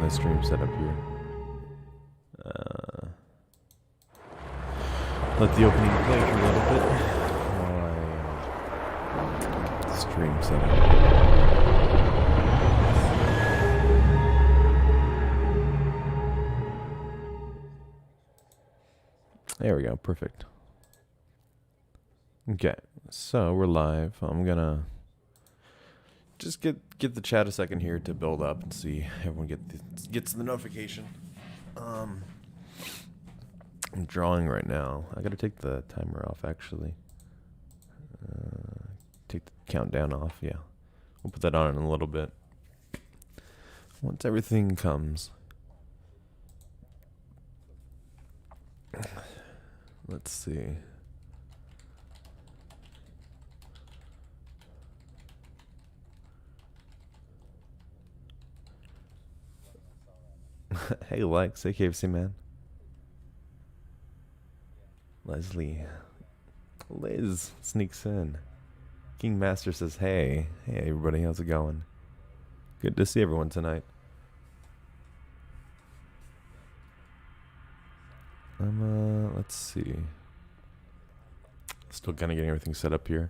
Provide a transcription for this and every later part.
the stream setup here. Let the opening play for a little bit while I stream setup. There we go, perfect. Okay, so we're live. I'm gonna just get the chat a second here to build up and see everyone gets the notification. I'm drawing right now. I gotta take the timer off actually. Take the countdown off. Yeah, we'll put that on in a little bit. Once everything comes. Let's see. Hey Lex, hey KFC man. Leslie. Liz sneaks in. King Master says, hey. Hey everybody, how's it going? Good to see everyone tonight. Let's see. Still kind of getting everything set up here.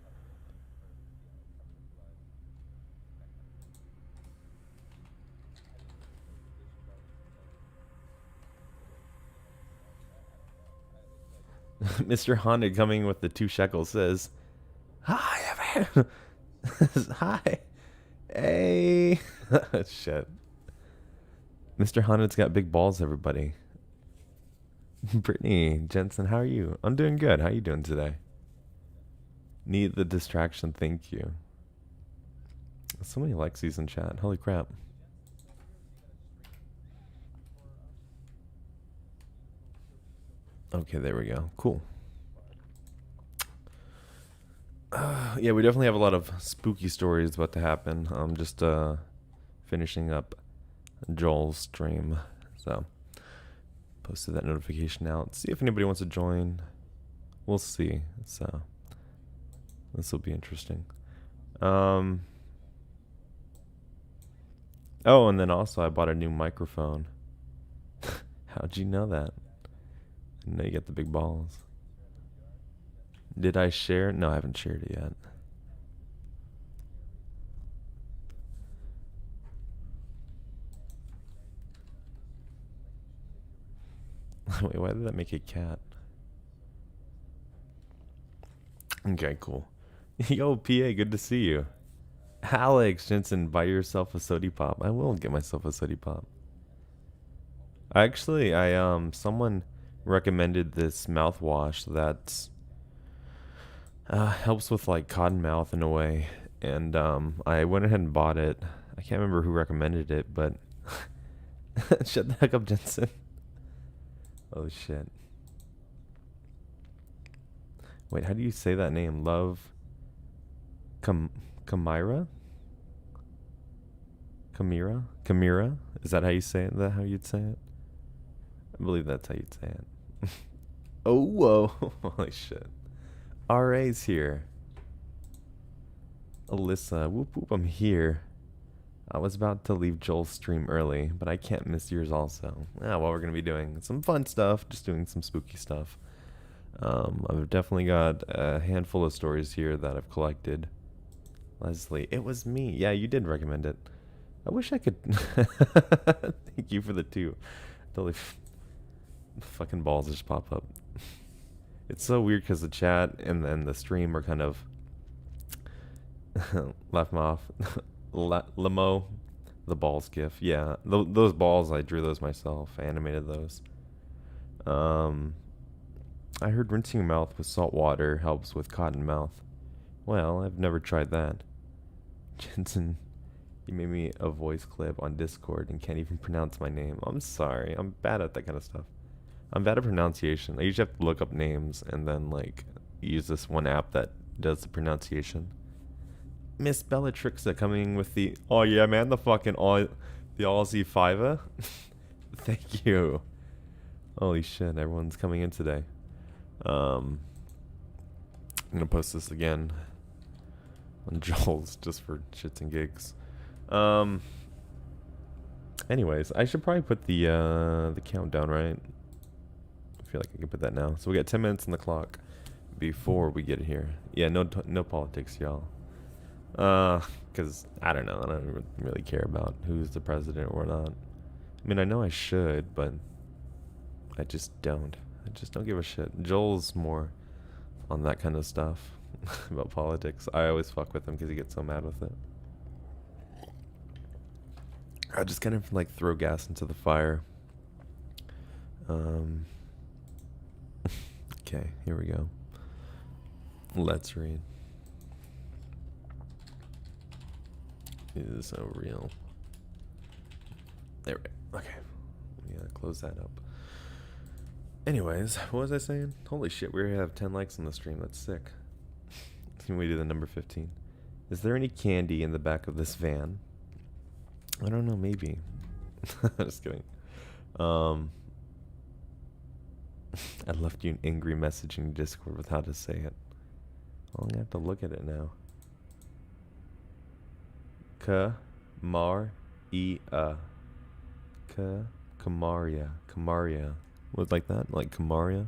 Mr. Honda coming with the 2 shekels says, hi, Evan. Hi. Hey. Shit. Mr. Honda's got big balls, everybody. Brittany, Jensen, how are you? I'm doing good. How are you doing today? Need the distraction, thank you. So many Lexies in chat. Holy crap. Okay, there we go. Cool. Yeah, we definitely have a lot of spooky stories about to happen. I'm just finishing up Joel's stream. So, posted that notification out. See if anybody wants to join. We'll see. So, this will be interesting. Oh, and then also I bought a new microphone. How'd you know that? I know you get the big balls. Did I share? No, I haven't shared it yet. Wait, why did that make a cat? Okay, cool. Yo, PA, good to see you. Alex Jensen, buy yourself a sody pop. I will get myself a sody pop. Actually, someone recommended this mouthwash that helps with like cotton mouth in a way, and I went ahead and bought it. I can't remember who recommended it, but shut the heck up, Jensen. Oh shit. Wait, how do you say that name? Love Kamira? Kamira? Kamira? Is that how you say it? Is that how you'd say it? I believe that's how you'd say it. Oh, whoa. Holy shit. RA's here. Alyssa, whoop whoop, I'm here. I was about to leave Joel's stream early, but I can't miss yours also. Well, we're going to be doing some fun stuff, just doing some spooky stuff. I've definitely got a handful of stories here that I've collected. Leslie, it was me. Yeah, you did recommend it. I wish I could. Thank you for the 2. Totally. Fucking balls just pop up. It's so weird because the chat and then the stream are kind of laugh me off. Limo, the balls gif. Yeah, those balls, I drew those myself. I animated those. I heard rinsing your mouth with salt water helps with cotton mouth. Well, I've never tried that. Jensen, you made me a voice clip on Discord and can't even pronounce my name. I'm sorry. I'm bad at that kind of stuff. I'm bad at pronunciation. I usually have to look up names and then like use this one app that does the pronunciation. Miss Bellatrixa coming with the oh yeah man, the fucking the Aussie fiver. Thank you. Holy shit, everyone's coming in today. I'm gonna post this again on Joel's just for shits and gigs. Anyways, I should probably put the countdown, right? I feel like I can put that now. So we got 10 minutes on the clock before we get here. Yeah, no politics, y'all. Cause I don't know. I don't really care about who's the president or not. I mean, I know I should, but I just don't. I just don't give a shit. Joel's more on that kind of stuff about politics. I always fuck with him because he gets so mad with it. I just kind of like throw gas into the fire. Okay, here we go. Let's read. Is so real. There we go. Okay. Yeah, close that up. Anyways, what was I saying? Holy shit, we already have 10 likes on the stream. That's sick. Can we do the number 15? Is there any candy in the back of this van? I don't know, maybe. Just kidding. I left you an angry message in Discord with how to say it. I'm gonna have to look at it now. Kamaria. Was like that? Like Kamaria?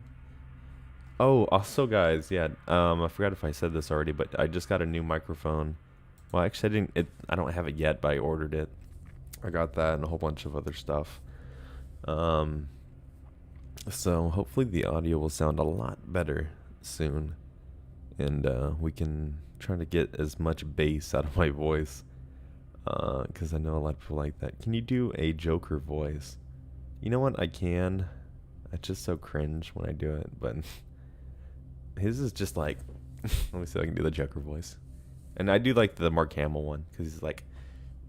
Oh, also guys, yeah, I forgot if I said this already, but I just got a new microphone. Well, actually I don't have it yet, but I ordered it. I got that and a whole bunch of other stuff. So hopefully the audio will sound a lot better soon. And we can try to get as much bass out of my voice. Because I know a lot of people like that. Can you do a Joker voice? You know what? I can. It's just so cringe when I do it, but his is just like, let me see if I can do the Joker voice. And I do like the Mark Hamill one, because he's like,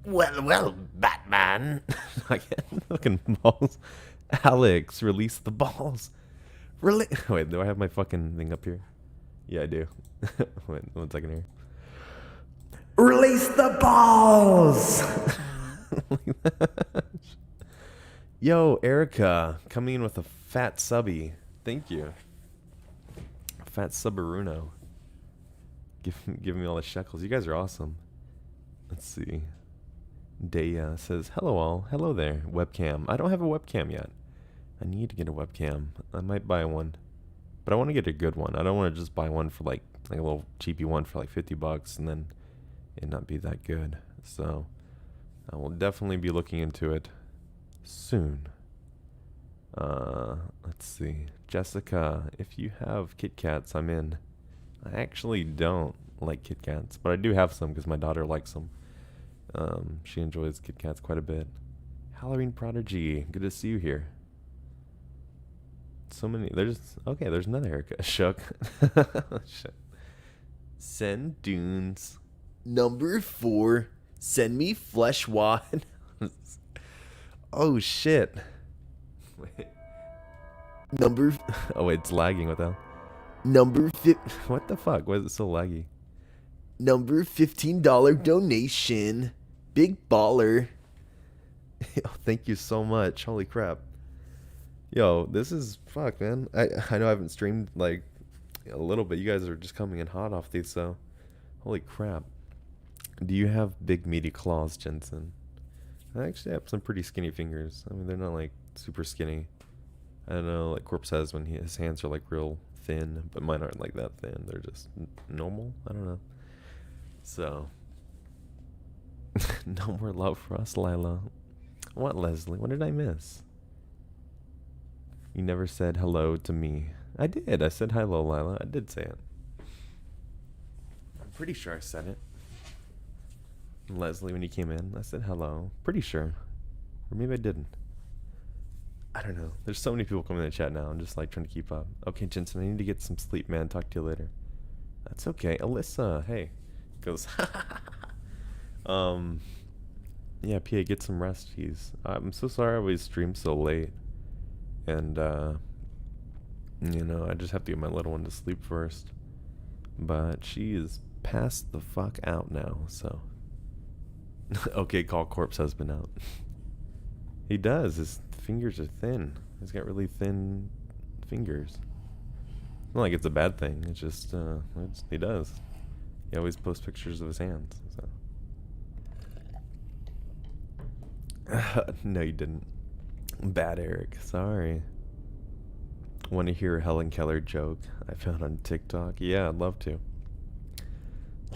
well, Batman. Like, fucking balls. Alex, release the balls. Wait, do I have my fucking thing up here? Yeah, I do. Wait, 1 second here. Release the balls! Yo, Erica, coming in with a fat subby. Thank you. Fat subaruno. Give me all the shekels. You guys are awesome. Let's see. Daya says, hello all. Hello there. Webcam. I don't have a webcam yet. I need to get a webcam. I might buy one. But I want to get a good one. I don't want to just buy one for like a little cheapy one for like $50 and then it not be that good. So I will definitely be looking into it soon. Let's see. Jessica, if you have Kit Kats, I'm in. I actually don't like Kit Kats, but I do have some because my daughter likes them. She enjoys Kit Kats quite a bit. Halloween Prodigy, good to see you here. So many. There's another haircut. Shook. Shit. Send Dunes. Number 4. Send me flesh wad. Oh shit. Wait. Oh wait, it's lagging. What the hell? What the fuck? Why is it so laggy? Number $15 donation. Big baller. Oh, thank you so much. Holy crap. Yo, this is fuck, man. I know I haven't streamed like a little bit. You guys are just coming in hot off these, so holy crap. Do you have big meaty claws, Jensen? I actually have some pretty skinny fingers. I mean, they're not like super skinny. I don't know, like Corpse has when his hands are like real thin, but mine aren't like that thin. They're just normal. I don't know. So, no more love for us, Lila. What, Leslie? What did I miss? You never said hello to me. I did. I said hello, Lila. I did say it. I'm pretty sure I said it. Leslie, when you came in, I said hello. Pretty sure. Or maybe I didn't. I don't know. There's so many people coming in the chat now. I'm just like trying to keep up. Okay, Jensen, I need to get some sleep, man. Talk to you later. That's okay. Alyssa, hey. Goes, yeah, PA, get some rest, jeez. I'm so sorry I always stream so late. And, you know, I just have to get my little one to sleep first. But she is passed the fuck out now, so. Okay, call Corpse Husband out. He does. His fingers are thin. He's got really thin fingers. It's not like it's a bad thing. It's just, he does. He always posts pictures of his hands, so. No, you didn't. Bad Eric. Sorry. Want to hear a Helen Keller joke I found on TikTok? Yeah, I'd love to.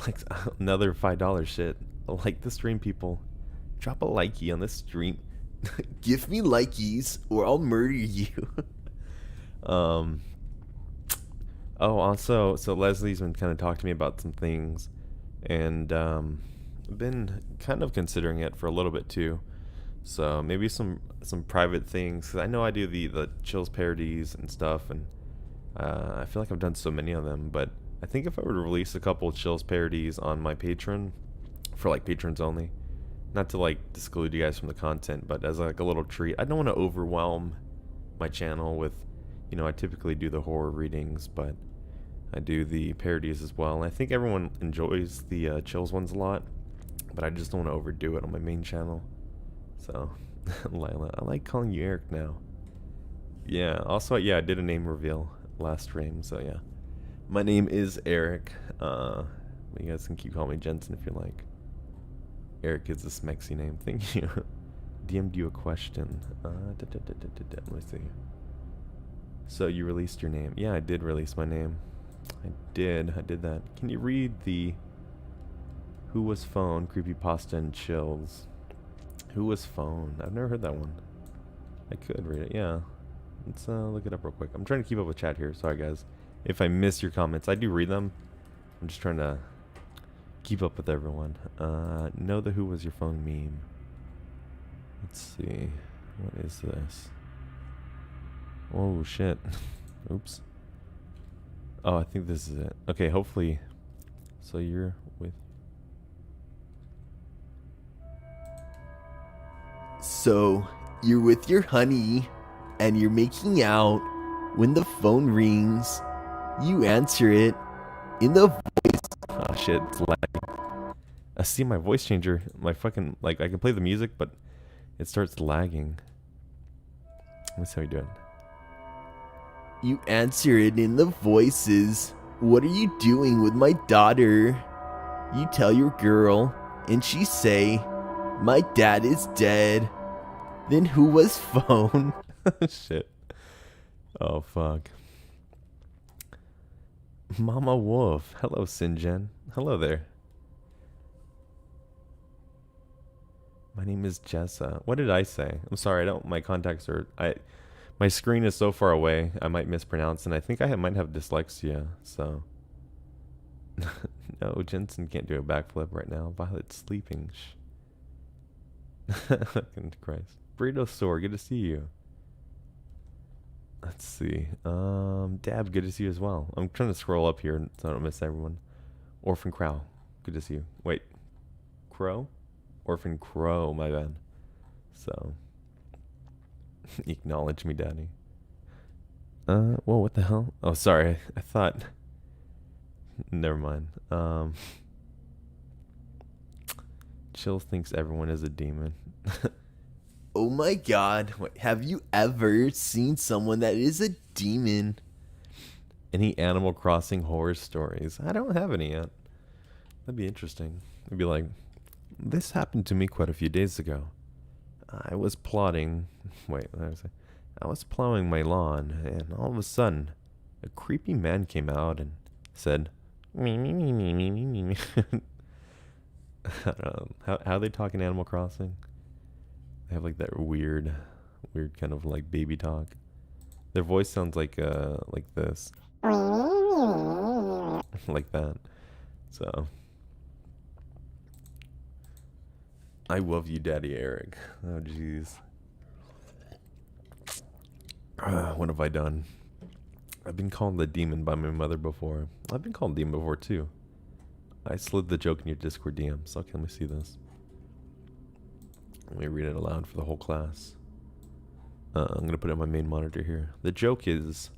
Like another $5 shit. Like the stream, people. Drop a likey on the stream. Give me likeys or I'll murder you. um. Oh, also, so Leslie's been kind of talking to me about some things, and I've been kind of considering it for a little bit too. So maybe some private things. 'Cause I know I do the chills parodies and stuff, and I feel like I've done so many of them. But I think if I were to release a couple chills parodies on my Patreon, for like patrons only, not to like exclude you guys from the content, but as like a little treat. I don't want to overwhelm my channel with, I typically do the horror readings, but I do the parodies as well. And I think everyone enjoys the chills ones a lot, but I just don't want to overdo it on my main channel. So, Lila, I like calling you Eric now. Yeah, also, yeah, I did a name reveal last stream, so yeah. My name is Eric. You guys can keep calling me Jensen if you like. Eric is a smexy name. Thank you. DM'd you a question. Let me see. So you released your name. Yeah, I did release my name. I did that. Can you read the Who Was Phone, Creepypasta and Chills? Who Was Phone? I've never heard that one. I could read it, yeah. Let's look it up real quick. I'm trying to keep up with chat here. Sorry, guys. If I miss your comments, I do read them. I'm just trying to keep up with everyone. Know the Who Was Your Phone meme. Let's see. What is this? Oh, shit. Oops. Oh, I think this is it. Okay, hopefully. So you're with... So, you're with your honey, and you're making out. When the phone rings, you answer it in the voice. Oh shit, it's lagging. I see my voice changer. My fucking, like, I can play the music, but it starts lagging. Let's see how you do it. You answer it in the voices. What are you doing with my daughter? You tell your girl, and she say, my dad is dead. Then who was phone? Shit. Oh, fuck. Mama Wolf. Hello, Sinjen. Hello there. My name is Jessa. What did I say? I'm sorry, my contacts are, my screen is so far away, I might mispronounce, and I think I might have dyslexia, so. No, Jensen can't do a backflip right now. Violet's sleeping. Fucking Christ. Burrito Store, good to see you. Let's see. Dab, good to see you as well. I'm trying to scroll up here so I don't miss everyone. Orphan Crow, good to see you. Wait, Crow? Orphan Crow, my bad. So, acknowledge me, daddy. Well, what the hell? Oh, sorry. I thought. Never mind. Chills thinks everyone is a demon. Oh my god, have you ever seen someone that is a demon? Any Animal Crossing horror stories? I don't have any yet. That'd be interesting. It'd be like, this happened to me quite a few days ago. I was plowing my lawn, and all of a sudden, a creepy man came out and said, me, me, me, me, me, me, me. I don't know. How they talk in Animal Crossing? They have like that weird kind of like baby talk. Their voice sounds like this. Like that. So I love you, Daddy Eric. Oh jeez. What have I done? I've been called the demon by my mother before. I've been called demon before too. I slid the joke in your Discord DM, so can we see this? Let me read it aloud for the whole class. I'm gonna put it on my main monitor here. The joke is,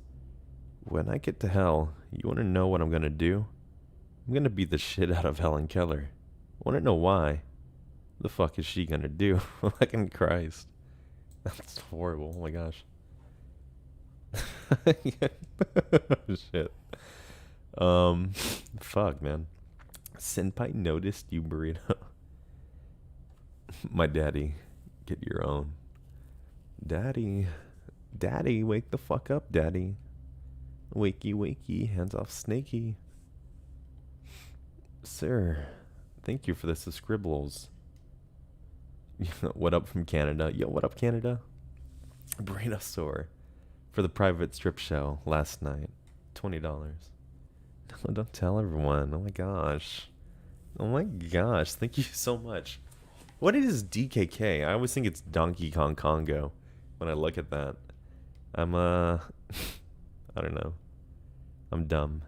when I get to hell, you wanna know what I'm gonna do? I'm gonna beat the shit out of Helen Keller. Wanna know why? The fuck is she gonna do? Fucking Christ. That's horrible, oh my gosh. Shit. Fuck, man. Senpai noticed you, burrito. My daddy. Get your own. Daddy. Daddy, wake the fuck up, Daddy. Wakey, wakey, hands off Snakey. Sir, thank you for the scribbles. What up from Canada? Yo, what up, Canada? Brainosaur for the private strip show last night. $20. No, don't tell everyone. Oh my gosh. Oh my gosh. Thank you so much. What is DKK? I always think it's Donkey Kong Congo when I look at that. I'm, I don't know. I'm dumb.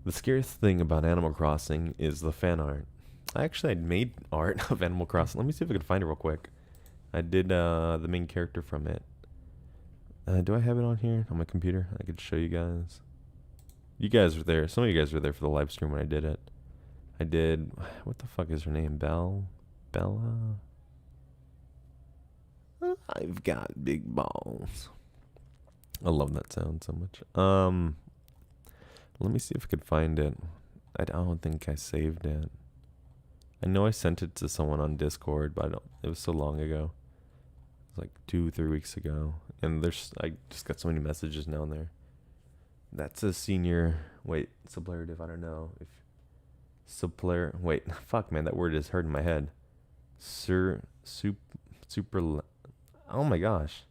The scariest thing about Animal Crossing is the fan art. I made art of Animal Crossing. Let me see if I can find it real quick. I did the main character from it. Do I have it on here on my computer? I could show you guys. You guys were there. Some of you guys were there for the live stream when I did it. I did. What the fuck is her name? Bella? I've got big balls. I love that sound so much. Let me see if I could find it. I don't think I saved it. I know I sent it to someone on Discord, but it was so long ago. It was like 2-3 weeks ago. And I just got so many messages now and there. That's a senior, sublative, I don't know. Wait, fuck man, that word is hurting my head. Super, oh my gosh.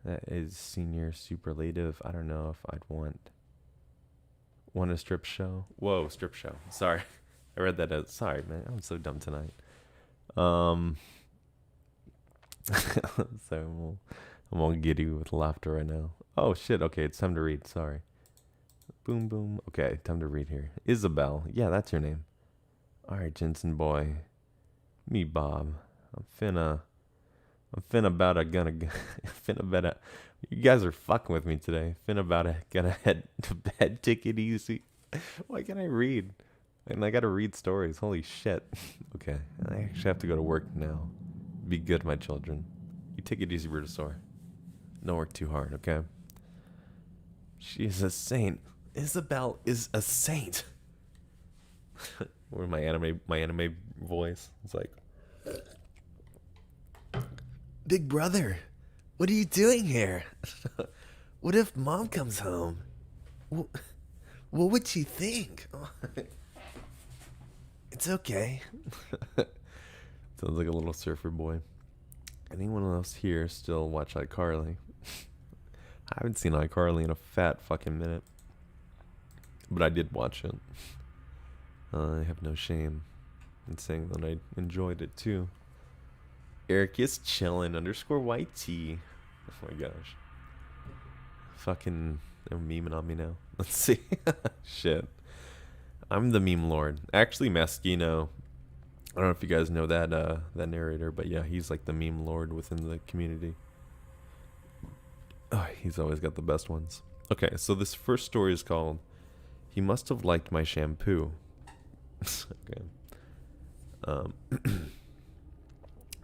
That is senior superlative. I don't know if I'd want a strip show. Whoa, strip show. Sorry. I read that as, sorry man, I'm so dumb tonight. So I'm all giddy with laughter right now. Oh shit, okay, it's time to read, sorry. Boom, boom. Okay, time to read here. Isabel. Yeah, that's your name. Alright, Jensen boy. Me, Bob. I'm finna you guys are fucking with me today. Gonna head to bed, take it easy. Why can't I read? And I gotta read stories. Holy shit. Okay, I actually have to go to work now. Be good, my children. You take it easy, Brutosaur. Don't work too hard, okay? She is a saint. Isabel is a saint. Or my anime voice. It's like, Big brother, what are you doing here? What if mom comes home? What would she think? It's okay. Sounds like a little surfer boy. Anyone else here still watch iCarly? I haven't seen iCarly in a fat fucking minute. But I did watch it. I have no shame in saying that I enjoyed it too. Eric is chillin' _YT. Oh my gosh. Fucking, they're memeing on me now. Let's see. Shit. I'm the meme lord. Actually, Maschino, I don't know if you guys know that narrator, but yeah, he's like the meme lord within the community. Oh, he's always got the best ones. Okay, so this first story is called He Must Have Liked My Shampoo. Okay.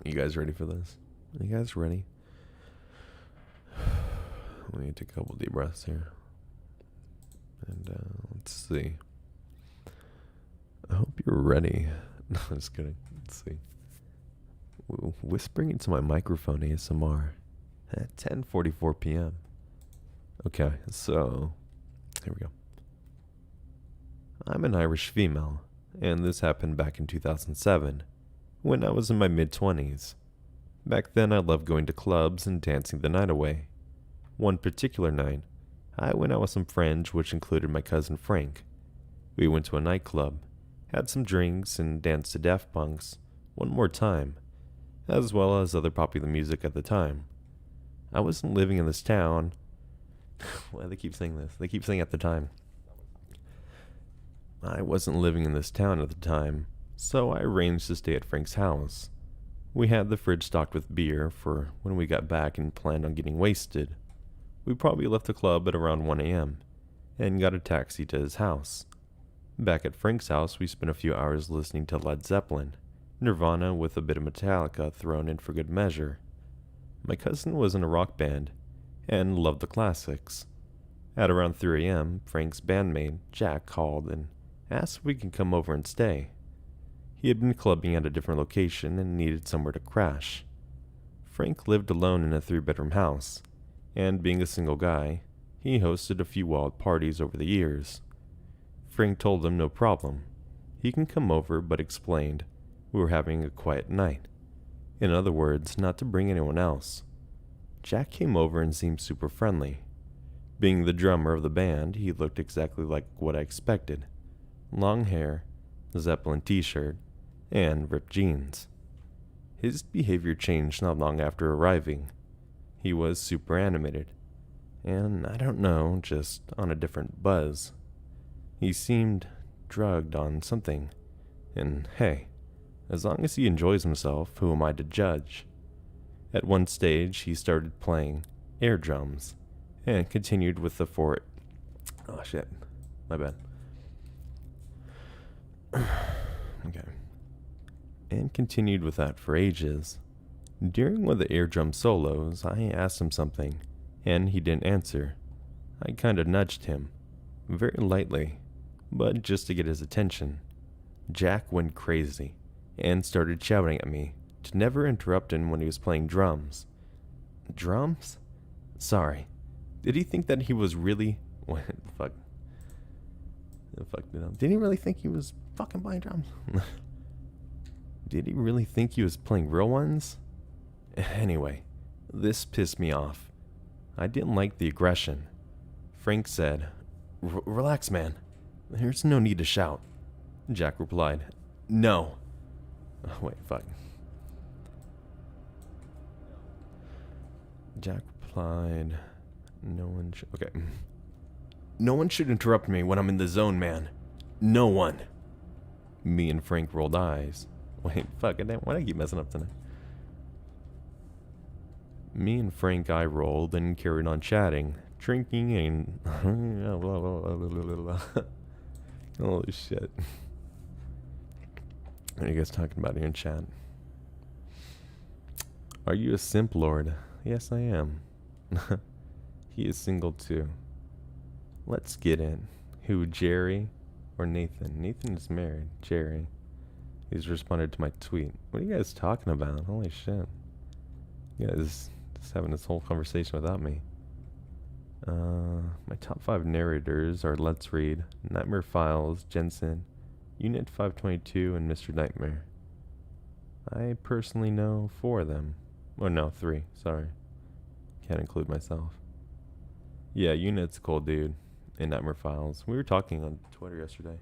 You guys ready for this? Are you guys ready? We need to take a couple deep breaths here. And let's see. I hope you're ready. No, I'm just kidding. Let's see. Whispering into my microphone ASMR at 10:44 p.m. Okay, so here we go. I'm an Irish female, and this happened back in 2007, when I was in my mid-20s. Back then, I loved going to clubs and dancing the night away. One particular night, I went out with some friends, which included my cousin Frank. We went to a nightclub, had some drinks, and danced to Daft Punk's One More Time, as well as other popular music at the time. I wasn't living in this town. Why do they keep saying this? They keep saying at the time. I wasn't living in this town at the time, so I arranged to stay at Frank's house. We had the fridge stocked with beer for when we got back and planned on getting wasted. We probably left the club at around 1 a.m. and got a taxi to his house. Back at Frank's house, we spent a few hours listening to Led Zeppelin, Nirvana with a bit of Metallica thrown in for good measure. My cousin was in a rock band and loved the classics. At around 3 a.m., Frank's bandmate, Jack, called and asked if we could come over and stay. He had been clubbing at a different location and needed somewhere to crash. Frank lived alone in a 3-bedroom house, and being a single guy, he hosted a few wild parties over the years. Frank told him no problem. He can come over, but explained we were having a quiet night. In other words, not to bring anyone else. Jack came over and seemed super friendly. Being the drummer of the band, he looked exactly like what I expected. Long hair, Zeppelin t-shirt, and ripped jeans. His behavior changed not long after arriving. He was super animated, and I don't know, just on a different buzz. He seemed drugged on something, and hey, as long as he enjoys himself, who am I to judge? At one stage, he started playing air drums, and continued with the Oh shit, my bad. Okay. And continued with that for ages. During one of the air drum solos, I asked him something, and he didn't answer. I kinda nudged him, very lightly, but just to get his attention. Jack went crazy, and started shouting at me to never interrupt him when he was playing drums. Drums? Sorry. Did he think that he was really... What the fuck? Did he really think he was fucking playing drums? Did he really think he was playing real ones? Anyway, this pissed me off. I didn't like the aggression. Frank said, Relax, man. There's no need to shout. Jack replied, No. Oh, wait, fuck. Jack replied, No one should... Okay. No one should interrupt me when I'm in the zone, man. No one. Me and Frank rolled eyes. Wait, fuck, why do I keep messing up tonight? Me and Frank eye rolled and carried on chatting, drinking, and... Holy shit. What are you guys talking about here in chat? Are you a simp lord? Yes, I am. He is single too. Let's get in. Who, Jerry or Nathan? Nathan is married. Jerry. He's responded to my tweet. What are you guys talking about? Holy shit. You guys just having this whole conversation without me. My top 5 narrators are Let's Read, Nightmare Files, Jensen, Unit 522, and Mr. Nightmare. I personally know 4 of them. Oh no, 3. Sorry. Can't include myself. Yeah, Unit's a cool dude in Nightmare Files. We were talking on Twitter yesterday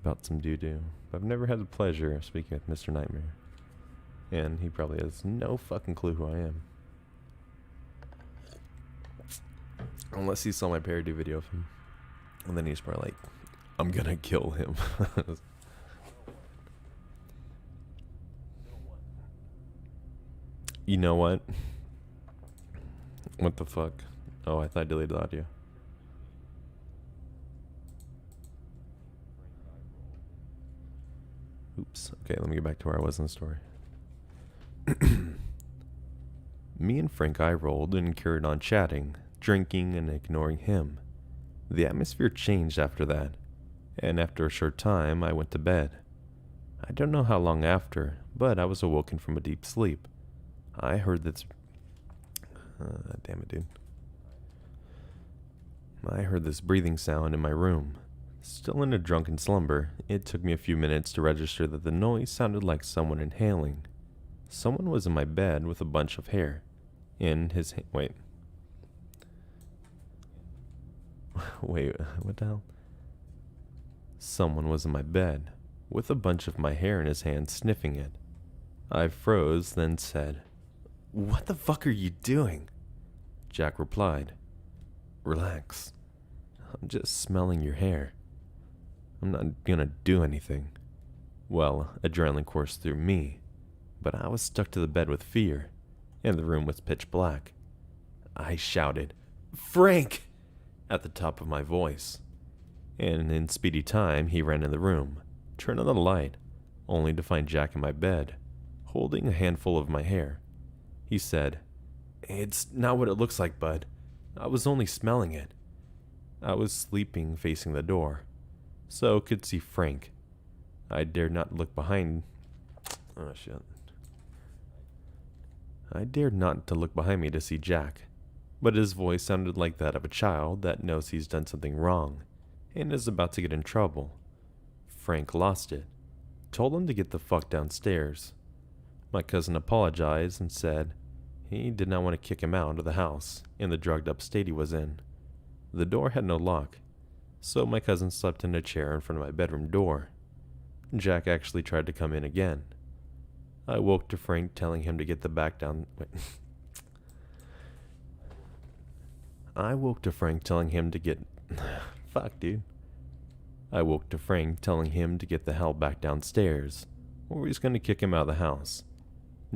about some doo-doo. But I've never had the pleasure of speaking with Mr. Nightmare. And he probably has no fucking clue who I am. Unless he saw my parody video of him. And then he's probably like, I'm gonna kill him. You know what? What the fuck? Oh, I thought I deleted the audio. Oops. Okay, let me get back to where I was in the story. Me and Frank eye rolled and carried on chatting, drinking, and ignoring him. The atmosphere changed after that, and after a short time, I went to bed. I don't know how long after, but I was awoken from a deep sleep. I heard this... damn it, dude. I heard this breathing sound in my room. Still in a drunken slumber, it took me a few minutes to register that the noise sounded like someone inhaling. Someone was in my bed with a bunch of hair. In his wait. Wait, what the hell? Someone was in my bed, with a bunch of my hair in his hand, sniffing it. I froze, then said, What the fuck are you doing? Jack replied, Relax. I'm just smelling your hair. I'm not gonna do anything. Well, adrenaline coursed through me, but I was stuck to the bed with fear, and the room was pitch black. I shouted, Frank! At the top of my voice. And in speedy time, he ran in the room, turned on the light, only to find Jack in my bed, holding a handful of my hair. He said, It's not what it looks like, bud. I was only smelling it. I was sleeping facing the door, so could see Frank. I dared not look behind. Oh shit. I dared not to look behind me to see Jack, but his voice sounded like that of a child that knows he's done something wrong and is about to get in trouble. Frank lost it. Told him to get the fuck downstairs. My cousin apologized and said he did not want to kick him out of the house in the drugged up state he was in. The door had no lock, so my cousin slept in a chair in front of my bedroom door. Jack actually tried to come in again. I woke to Frank telling him to get the back down. Wait. I woke to Frank telling him to get. Fuck, dude. I woke to Frank telling him to get the hell back downstairs, or he's going to kick him out of the house.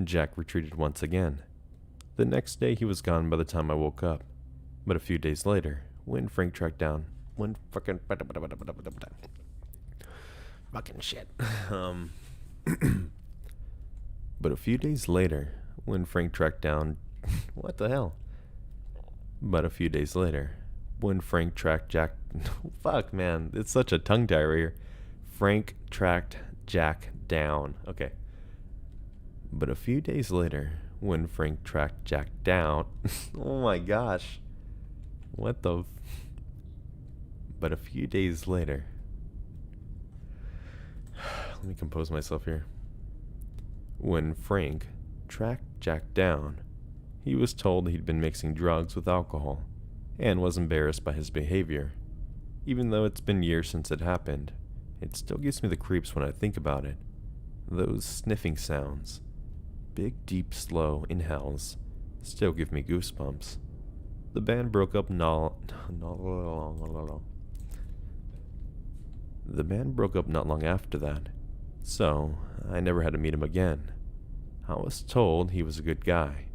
Jack retreated once again. The next day he was gone by the time I woke up, but a few days later, when Frank tracked down. Fucking shit. But a few days later, when Frank tracked down. What the hell? But a few days later, when Frank tracked Jack. Fuck, man. It's such a tongue tie here. Frank tracked Jack down. Okay. But a few days later, when Frank tracked Jack down. Oh my gosh. What the. But a few days later. Let me compose myself here. When Frank tracked Jack down, he was told he'd been mixing drugs with alcohol and was embarrassed by his behavior. Even though it's been years since it happened, it still gives me the creeps when I think about it. Those sniffing sounds, big, deep, slow inhales, still give me goosebumps. The band broke up not long after that, so I never had to meet him again. I was told he was a good guy,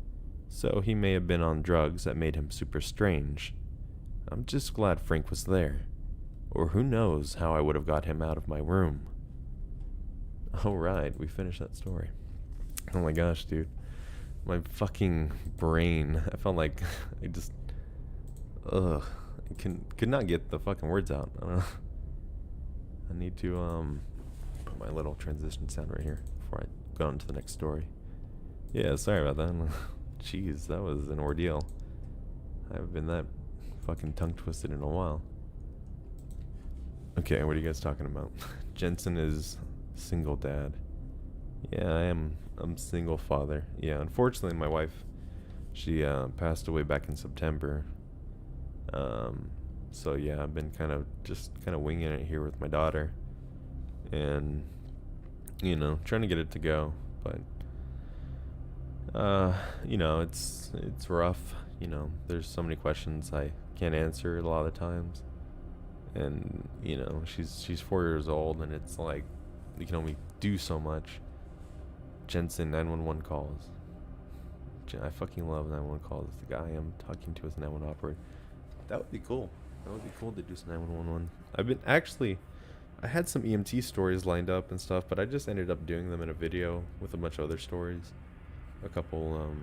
so he may have been on drugs that made him super strange. I'm just glad Frank was there, or who knows how I would have got him out of my room. Alright, we finished that story. Oh my gosh, dude. My fucking brain, I felt like I just, I could not get the fucking words out. I don't know. I need to, put my little transition sound right here before I go on to the next story. Yeah, sorry about that. Jeez, that was an ordeal. I haven't been that fucking tongue twisted in a while. Okay, what are you guys talking about? Jensen is single dad. Yeah, I'm single father. Yeah, unfortunately my wife, she passed away back in September. So yeah, I've been kind of winging it here with my daughter, and you know, trying to get it to go, but you know, it's rough. You know, there's so many questions I can't answer a lot of the times, and you know, she's 4 years old, and it's like you can only do so much. Jensen 911 calls. I fucking love 911 calls. The guy I'm talking to is a 911 operator. That would be cool. That would be cool to do some 911. I had some EMT stories lined up and stuff, but I just ended up doing them in a video with a bunch of other stories a couple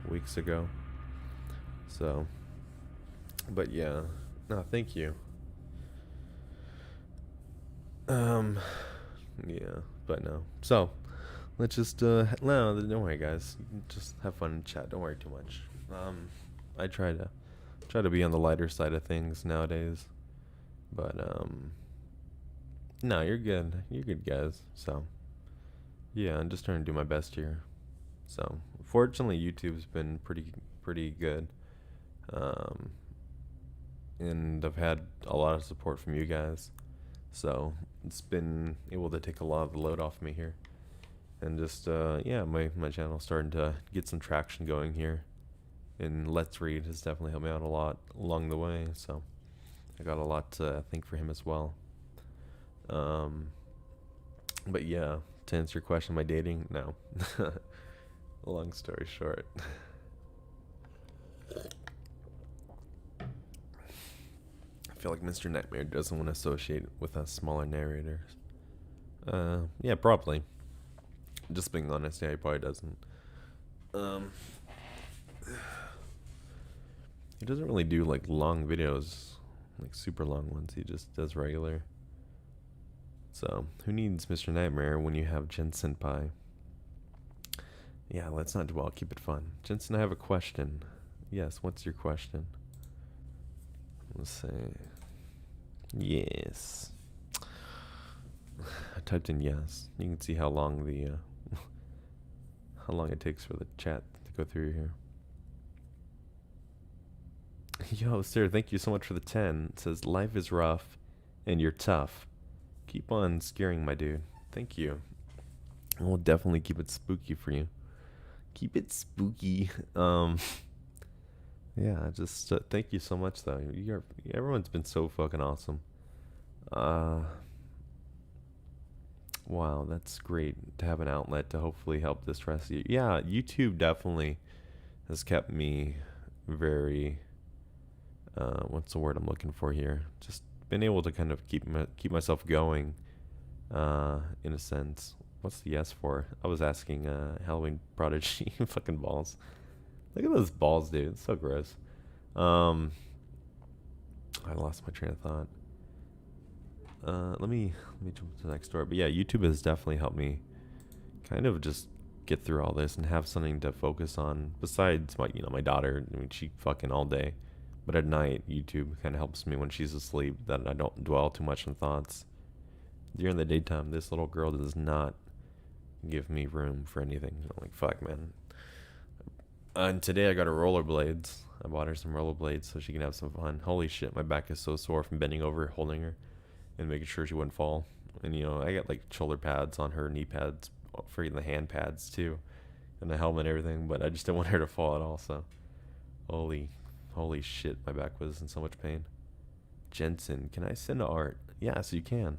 weeks ago. So, but yeah, no, thank you. Yeah, but no. So, let's just no, don't worry, guys. You can just have fun and chat. Don't worry too much. I try to be on the lighter side of things nowadays, but no, you're good. You're good, guys. So, yeah, I'm just trying to do my best here. So, fortunately, YouTube's been pretty good, and I've had a lot of support from you guys. So it's been able to take a lot of the load off me here, and just yeah, my channel's starting to get some traction going here, and Let's Read has definitely helped me out a lot along the way. So I got a lot to thank for him as well. But yeah, to answer your question, my dating, no. Long story short. I feel like Mr. Nightmare doesn't want to associate with us smaller narrators. Yeah, probably. Just being honest, yeah, he probably doesn't. He doesn't really do like long videos, like super long ones. He just does regular. So, who needs Mr. Nightmare when you have Jensen Pie? Yeah, let's not dwell. Keep it fun. Jensen, I have a question. Yes, what's your question? Let's say yes. I typed in yes. You can see how long the how long it takes for the chat to go through here. Yo, sir, thank you so much for the 10. It says life is rough and you're tough. Keep on scaring, my dude. Thank you. We'll definitely keep it spooky for you. Keep it spooky. Yeah, just thank you so much though. Everyone's been so fucking awesome. Wow, that's great to have an outlet to hopefully help this rest of you. Yeah, YouTube definitely has kept me very what's the word I'm looking for here? Just been able to kind of keep myself going in a sense. What's the yes for? I was asking Halloween Prodigy. Fucking balls. Look at those balls, dude. It's so gross. I lost my train of thought. Let me jump to the next story. But yeah, YouTube has definitely helped me kind of just get through all this and have something to focus on besides my daughter. I mean, she fucking all day. But at night, YouTube kind of helps me when she's asleep that I don't dwell too much on thoughts. During the daytime, this little girl does not give me room for anything. I'm like, fuck, man. And today I got her rollerblades. I bought her some rollerblades so she can have some fun. Holy shit, my back is so sore from bending over, holding her, and making sure she wouldn't fall. And I got like shoulder pads on her, knee pads, for the hand pads too, and the helmet and everything. But I just didn't want her to fall at all. So, holy shit, my back was in so much pain. Jensen, can I send art? Yes, you can.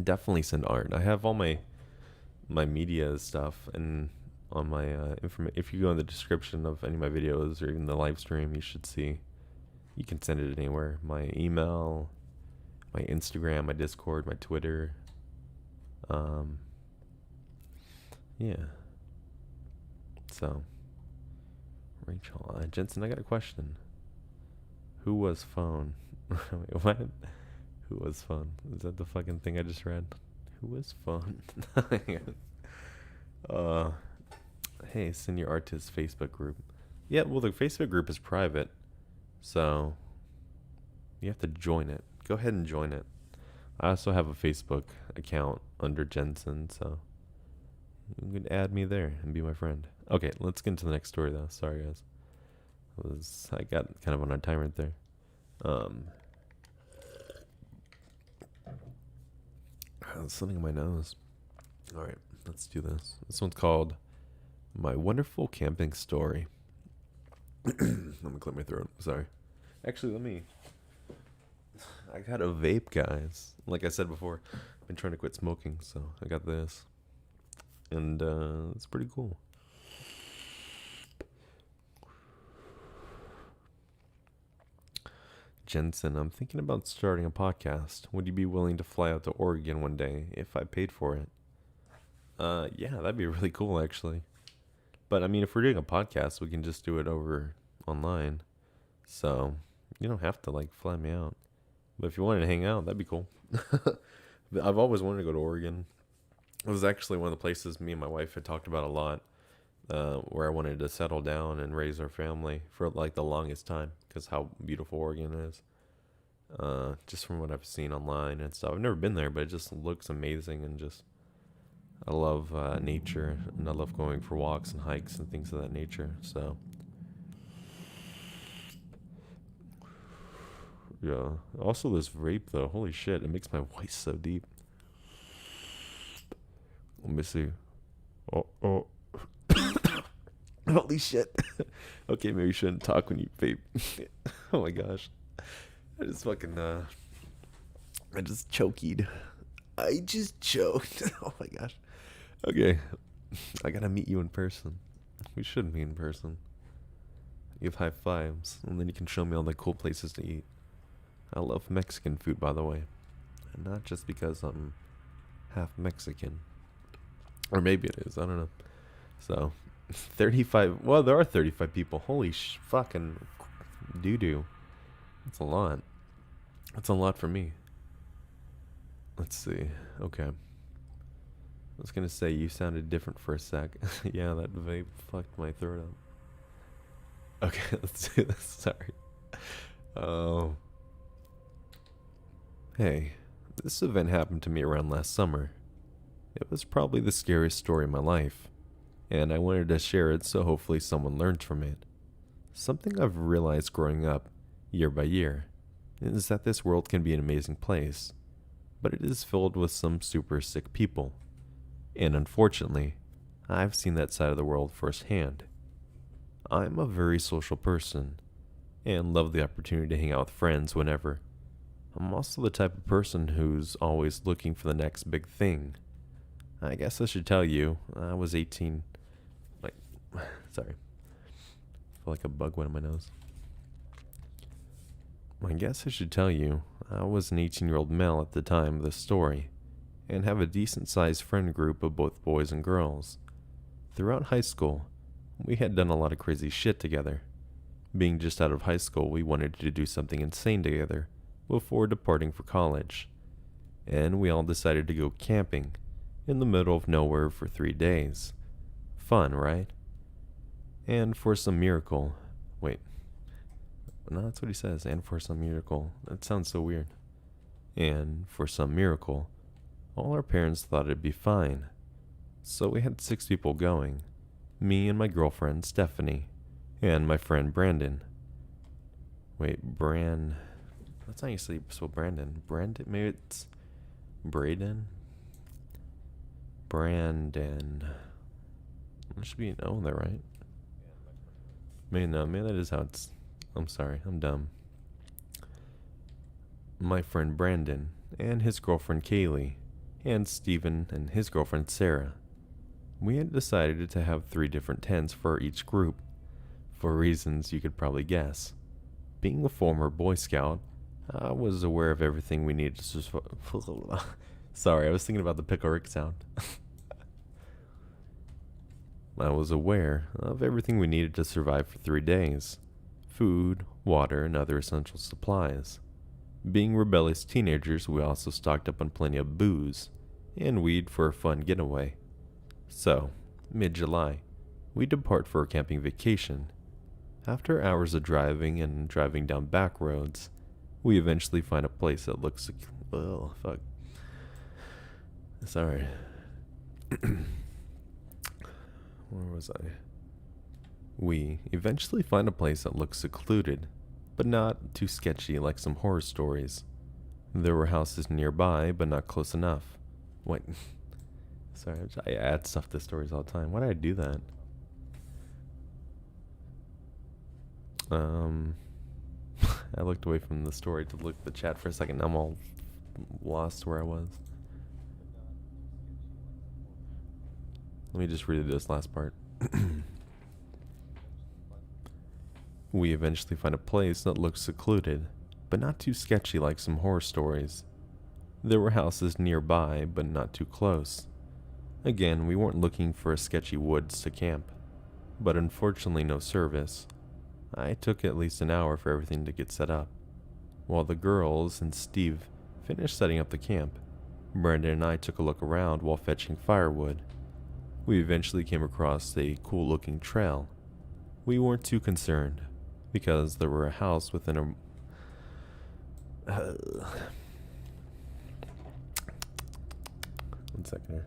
Definitely send art. I have all my media stuff and on my if you go in the description of any of my videos or even the live stream, you should see. You can send it anywhere. My email, my Instagram, my Discord, my Twitter. Yeah. So, Rachel, Jensen, I got a question. Who was phone? Wait, what? Who was phone? Is that the fucking thing I just read? Who was phone? Hey, send your art to his Facebook group. Yeah, well, the Facebook group is private, so you have to join it. Go ahead and join it. I also have a Facebook account under Jensen, so you can add me there and be my friend. Okay, let's get into the next story, though. Sorry, guys. I got kind of on a time right there. Something in my nose. All right, let's do this. This one's called My Wonderful Camping Story. Let me clear my throat. Sorry. Actually, I got a vape, guys. Like I said before, I've been trying to quit smoking, so I got this. And it's pretty cool. Jensen, I'm thinking about starting a podcast. Would you be willing to fly out to Oregon one day if I paid for it? Yeah, that'd be really cool, actually. But I mean, if we're doing a podcast, we can just do it over online. So you don't have to fly me out. But if you wanted to hang out, that'd be cool. I've always wanted to go to Oregon. It was actually one of the places me and my wife had talked about a lot, where I wanted to settle down and raise our family for the longest time, because how beautiful Oregon is. Just from what I've seen online and stuff. I've never been there, but it just looks amazing, and just I love nature, and I love going for walks and hikes and things of that nature. So yeah. Also, this vape though, holy shit, it makes my voice so deep. Let me see. Oh. Holy shit. Okay, maybe you shouldn't talk when you vape. Oh my gosh. I just fucking, I just choked. I just choked. Oh my gosh. Okay. I gotta meet you in person. We should meet in person. Give high fives, and then you can show me all the cool places to eat. I love Mexican food, by the way. And not just because I'm half Mexican. Or maybe it is, I don't know. So, 35, well, there are 35 people. Holy fucking doo-doo. That's a lot. That's a lot for me. Let's see. Okay. I was gonna say you sounded different for a sec. Yeah, that vape fucked my throat up. Okay, let's do this. Sorry. Oh. Hey, this event happened to me around last summer. It was probably the scariest story of my life, and I wanted to share it so hopefully someone learns from it. Something I've realized growing up, year by year, is that this world can be an amazing place, but it is filled with some super sick people. And unfortunately, I've seen that side of the world firsthand. I'm a very social person, and love the opportunity to hang out with friends whenever. I'm also the type of person who's always looking for the next big thing. I guess I should tell you, I was 18. Like, sorry. I feel like a bug went in my nose. I guess I should tell you, I was an 18-year-old male at the time of the story, and have a decent-sized friend group of both boys and girls. Throughout high school, we had done a lot of crazy shit together. Being just out of high school, we wanted to do something insane together before departing for college. And we all decided to go camping in the middle of nowhere for 3 days. Fun, right? And for some miracle, wait, no, that's what he says, and for some miracle, that sounds so weird. And for some miracle, all our parents thought it'd be fine. So we had 6 people going. Me and my girlfriend, Stephanie, and my friend Brandon. Wait, that's not usually so Brandon. Brandon, maybe it's Braden? Brandon. There should be an O there, right? Maybe no, maybe that is how it's. I'm sorry, I'm dumb. My friend Brandon, and his girlfriend Kaylee, and Steven and his girlfriend Sarah. We had decided to have 3 different tents for each group, for reasons you could probably guess. Being a former Boy Scout, I was aware of everything we needed to Sorry, I was thinking about the Pickle Rick sound. I was aware of everything we needed to survive for 3 days. Food, water, and other essential supplies. Being rebellious teenagers, we also stocked up on plenty of booze and weed for a fun getaway. So, mid-July, we depart for a camping vacation. After hours of driving and driving down back roads, we eventually find a place that looks oh, fuck. Sorry. Where was I? We eventually find a place that looks secluded, but not too sketchy like some horror stories. There were houses nearby, but not close enough. Wait. Sorry, I add stuff to stories all the time. Why did I do that? I looked away from the story to look at the chat for a second. I'm all lost where I was. Let me just read this last part. We eventually find a place that looks secluded, but not too sketchy like some horror stories. There were houses nearby, but not too close. Again, we weren't looking for a sketchy woods to camp, but unfortunately no service. I took at least an hour for everything to get set up. While the girls and Steve finished setting up the camp, Brandon and I took a look around while fetching firewood. We eventually came across a cool looking trail. We weren't too concerned, because there were a house within a... One second here.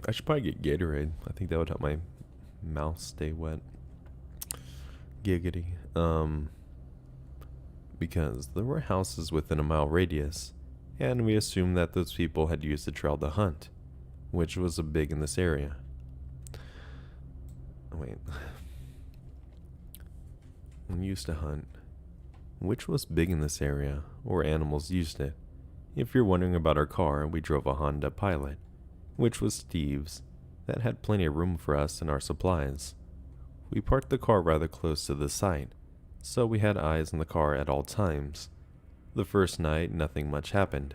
I should probably get Gatorade. I think that would help my mouth stay wet. Giggity. Because there were houses within a mile radius, and we assumed that those people had used the trail to hunt, which was big in this area. Wait. When used to hunt, which was big in this area, or animals used it. If you're wondering about our car, we drove a Honda Pilot, which was Steve's, that had plenty of room for us and our supplies. We parked the car rather close to the site, so we had eyes on the car at all times. The first night, nothing much happened.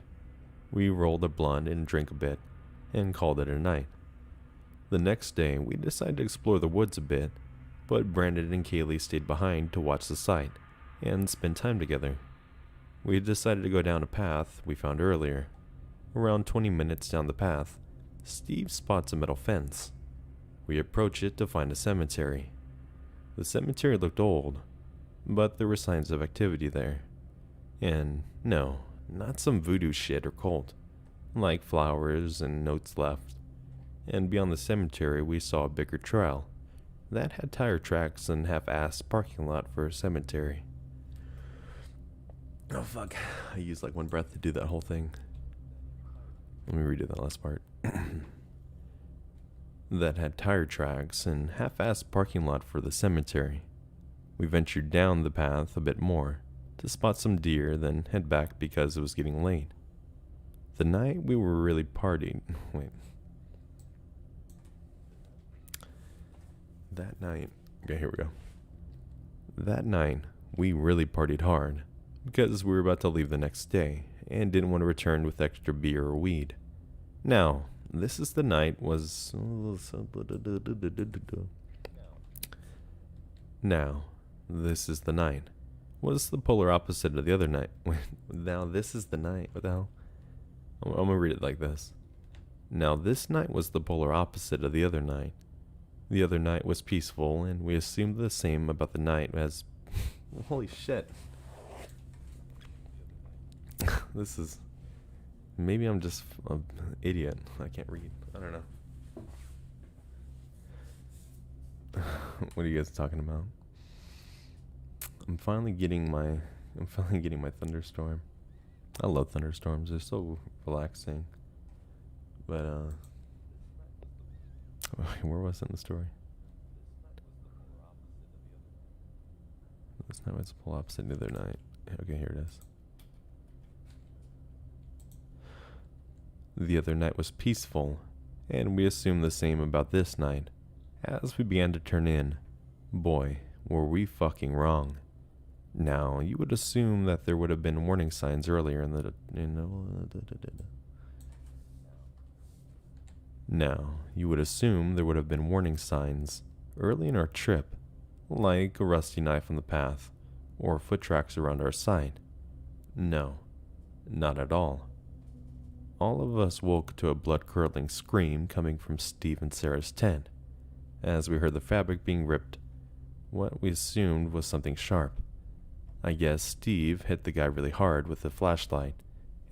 We rolled a blunt and drank a bit, and called it a night. The next day, we decided to explore the woods a bit, but Brandon and Kaylee stayed behind to watch the site and spend time together. We had decided to go down a path we found earlier. Around 20 minutes down the path, Steve spots a metal fence. We approach it to find a cemetery. The cemetery looked old, but there were signs of activity there. And no, not some voodoo shit or cult, like flowers and notes left. And beyond the cemetery we saw a bigger trail that had tire tracks and half-assed parking lot for a cemetery. Oh fuck, I used like one breath to do that whole thing. Let me redo that last part. That had tire tracks and half-assed parking lot for the cemetery. We ventured down the path a bit more to spot some deer, then head back because it was getting late. The night we were really partying. Wait. That night. Okay, here we go. That night, we really partied hard because we were about to leave the next day and didn't want to return with extra beer or weed. Now, this is the night was. Now, this is the night. Was the polar opposite of the other night. Now, this is the night. What the hell? I'm gonna read it like this. Now, this night was the polar opposite of the other night. The other night was peaceful, and we assumed the same about the night as. Holy shit. This is. Maybe I'm just an idiot. I can't read. I don't know. What are you guys talking about? I'm finally getting my thunderstorm. I love thunderstorms. They're so relaxing. But where was it in the story? This night was the polar opposite the other night. Okay, here it is. The other night was peaceful, and we assumed the same about this night. As we began to turn in, boy, were we fucking wrong. Now, you would assume that there would have been warning signs earlier in the... Now, you would assume there would have been warning signs early in our trip, like a rusty knife on the path, or foot tracks around our side. No, not at all. All of us woke to a blood-curdling scream coming from Steve and Sarah's tent, as we heard the fabric being ripped, what we assumed was something sharp. I guess Steve hit the guy really hard with the flashlight,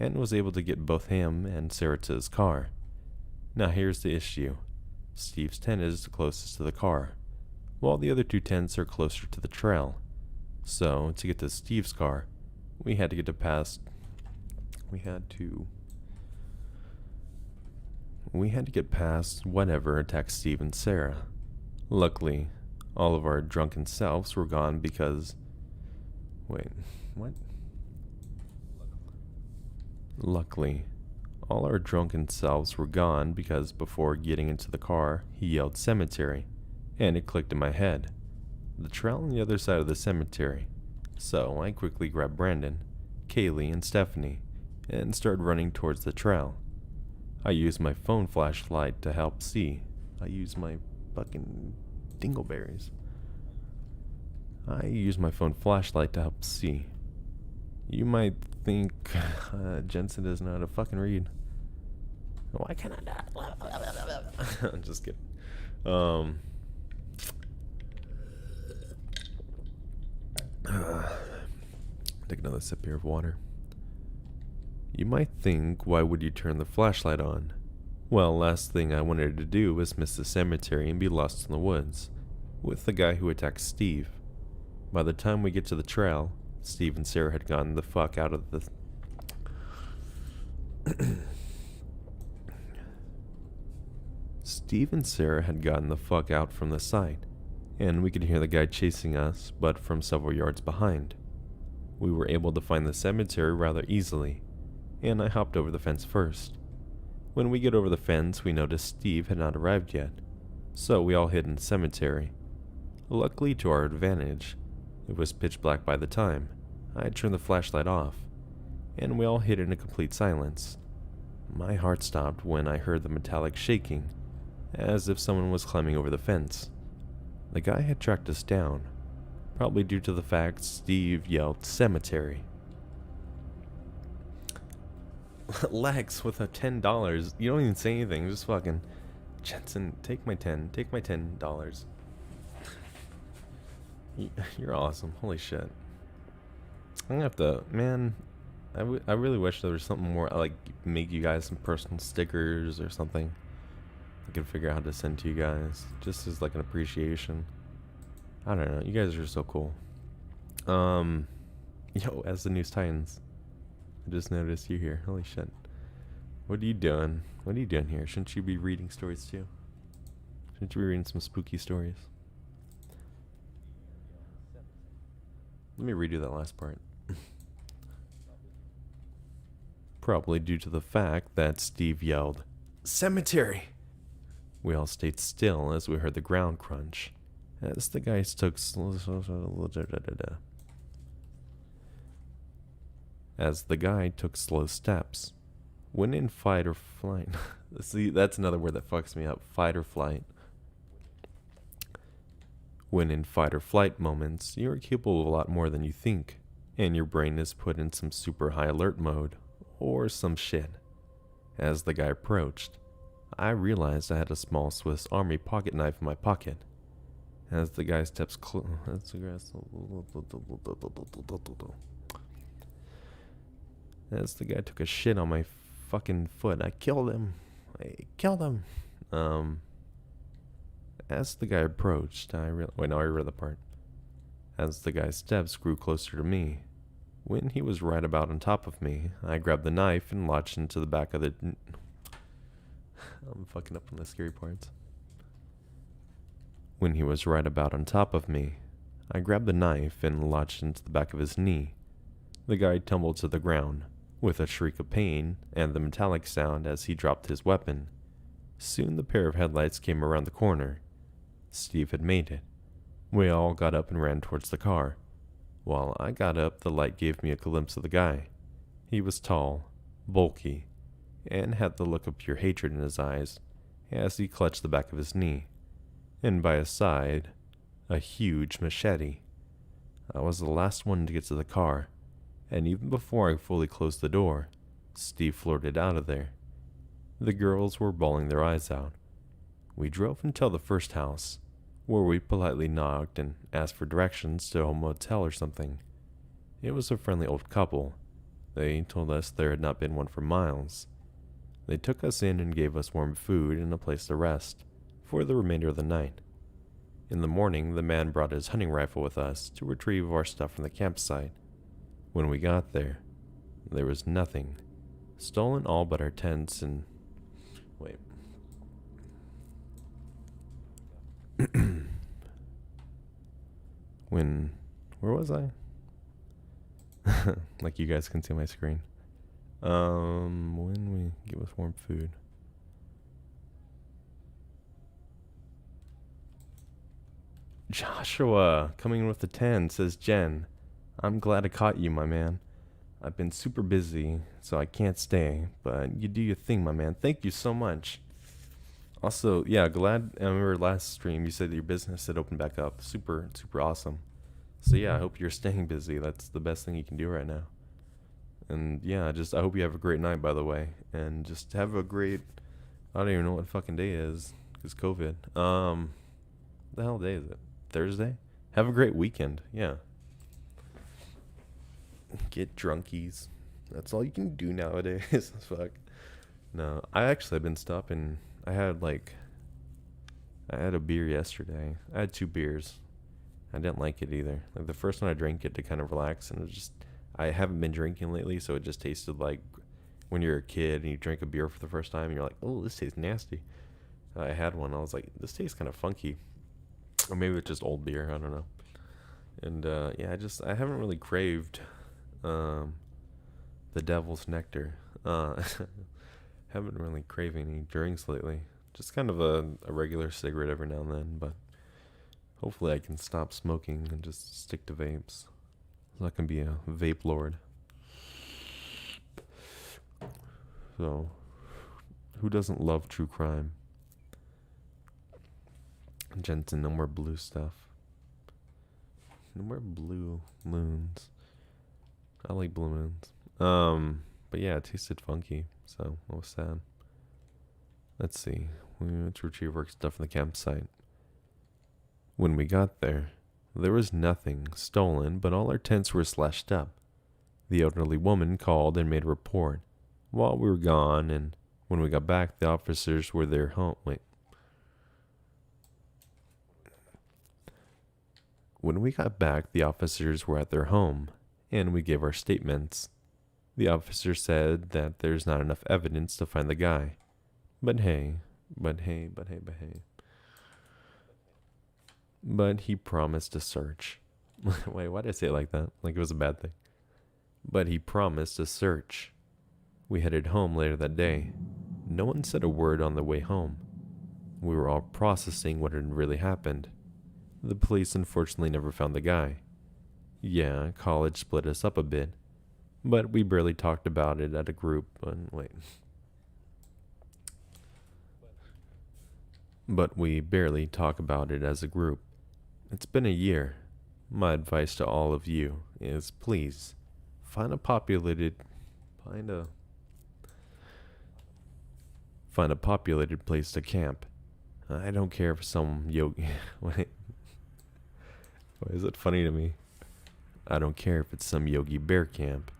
and was able to get both him and Sarah to his car. Now here's the issue. Steve's tent is the closest to the car, while the other two tents are closer to the trail. So, to get to Steve's car, we had to get past whatever attacked Steve and Sarah. Luckily, all of our drunken selves were gone because... Wait, what? Luckily, all our drunken selves were gone because before getting into the car, he yelled cemetery, and it clicked in my head. The trail on the other side of the cemetery. So I quickly grabbed Brandon, Kaylee, and Stephanie, and started running towards the trail. I used my phone flashlight to help see. I used my fucking dingleberries. I used my phone flashlight to help see. You might think Jensen doesn't know how to fucking read. Why can't I not? I'm just kidding. Take another sip here of water. You might think, why would you turn the flashlight on? Well, last thing I wanted to do was miss the cemetery and be lost in the woods with the guy who attacked Steve. By the time we get to the trail, Steve and Sarah had gotten the fuck out of the... Steve and Sarah had gotten the fuck out from the site, and we could hear the guy chasing us, but from several yards behind. We were able to find the cemetery rather easily, and I hopped over the fence first. When we get over the fence, we noticed Steve had not arrived yet, so we all hid in the cemetery. Luckily to our advantage, it was pitch black by the time I turned the flashlight off, and we all hid in a complete silence. My heart stopped when I heard the metallic shaking, as if someone was climbing over the fence. The guy had tracked us down, probably due to the fact Steve yelled cemetery. Lex with a $10. You don't even say anything. Just fucking Jensen, take my 10. Take my $10. You're awesome. Holy shit. I'm gonna have to, man. I really wish there was something more, like make you guys some personal stickers or something. I could figure out how to send to you guys, just as like an appreciation. I don't know. You guys are so cool. Yo, as the News Titans, I just noticed you here. Holy shit. What are you doing? What are you doing here? Shouldn't you be reading stories too? Shouldn't you be reading some spooky stories? Let me redo that last part. Probably due to the fact that Steve yelled, "Cemetery!" We all stayed still as we heard the ground crunch. As the guys took slow steps. When in fight or flight. See, that's another word that fucks me up. Fight or flight. When in fight or flight moments, you are capable of a lot more than you think, and your brain is put in some super high alert mode, or some shit. As the guy approached, I realized I had a small Swiss Army pocket knife in my pocket. As the guy steps close, as the guy took a shit on my fucking foot, I killed him. As the guy approached, I read the part. As the guy's steps grew closer to me, when he was right about on top of me, I grabbed the knife and launched into the back of the. I'm fucking up on the scary parts. When he was right about on top of me, I grabbed the knife and launched into the back of his knee. The guy tumbled to the ground, with a shriek of pain and the metallic sound as he dropped his weapon. Soon the pair of headlights came around the corner. Steve had made it. We all got up and ran towards the car. While I got up, the light gave me a glimpse of the guy. He was tall, bulky, and had the look of pure hatred in his eyes as he clutched the back of his knee, and by his side, a huge machete. I was the last one to get to the car, and even before I fully closed the door, Steve floated out of there. The girls were bawling their eyes out. We drove until the first house, where we politely knocked and asked for directions to a motel or something. It was a friendly old couple. They told us there had not been one for miles. They took us in and gave us warm food and a place to rest for the remainder of the night. In the morning, the man brought his hunting rifle with us to retrieve our stuff from the campsite. When we got there was nothing. Stolen all but our tents and... Wait. Where was I? Like you guys can see my screen. When we give us warm food. Joshua, coming in with the 10, says Jen. I'm glad I caught you, my man. I've been super busy, so I can't stay, but you do your thing, my man. Thank you so much. Also, yeah, glad, I remember last stream you said that your business had opened back up. Super, super awesome. So yeah, I hope you're staying busy. That's the best thing you can do right now. And yeah, I hope you have a great night, by the way. And just have a great, I don't even know what fucking day it is, because COVID. What the hell day is it? Thursday? Have a great weekend, yeah. Get drunkies. That's all you can do nowadays. Fuck. No, I actually have been stopping. I had a beer yesterday. I had 2 beers. I didn't like it either. Like the first one I drank it to kind of relax, and it was just, I haven't been drinking lately, so it just tasted like when you're a kid and you drink a beer for the first time and you're like, oh, this tastes nasty. I had one. I was like, this tastes kind of funky. Or maybe it's just old beer. I don't know. And yeah, I haven't really craved the devil's nectar. Haven't really craved any drinks lately. Just kind of a regular cigarette every now and then, but hopefully I can stop smoking and just stick to vapes. So I can be a vape lord. So, who doesn't love true crime? Jensen, no more blue stuff. No more blue moons. I like blue moons. But yeah, it tasted funky, so I was sad. Let's see. We went to retrieve work stuff from the campsite. When we got there was nothing stolen, but all our tents were slashed up. The elderly woman called and made a report. While we were gone, and when we got back, the officers were there home. When we got back, the officers were at their home, and we gave our statements. The officer said that there's not enough evidence to find the guy. But hey. But he promised to search. Wait, why did I say it like that? Like it was a bad thing. But he promised to search. We headed home later that day. No one said a word on the way home. We were all processing what had really happened. The police unfortunately never found the guy. Yeah, college split us up a bit. But we barely talked about it at a group. But we barely talk about it as a group. It's been a year. My advice to all of you is please find a populated place to camp. I don't care if some yogi wait. Why is it funny to me? I don't care if it's some Yogi Bear camp.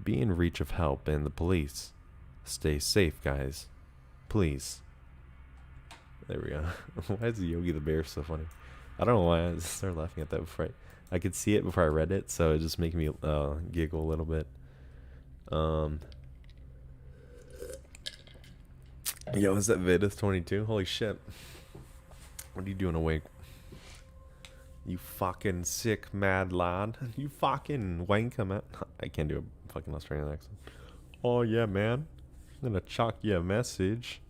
Be in reach of help and the police. Stay safe, guys. Please. There we go. Why is Yogi the Bear so funny? I don't know why I just started laughing at that before. I could see it before I read it, so it just made me giggle a little bit. Yo, is that Vidith 22? Holy shit. What are you doing awake? You fucking sick mad lad. You fucking wanker, man. I can't do a fucking Australian accent. Oh yeah, man. I'm gonna chuck you a message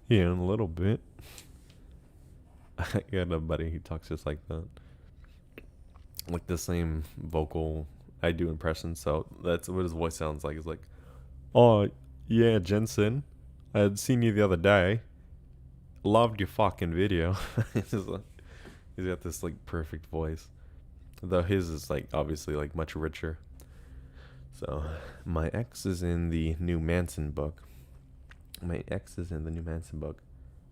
here in a little bit. I got a buddy who talks just like that. Like the same vocal. I do impressions, so that's what his voice sounds like. It's like, oh yeah, Jensen. I had seen you the other day. Loved your fucking video. He's got this like perfect voice. Though his is like obviously like much richer. So my ex is in the new Manson book.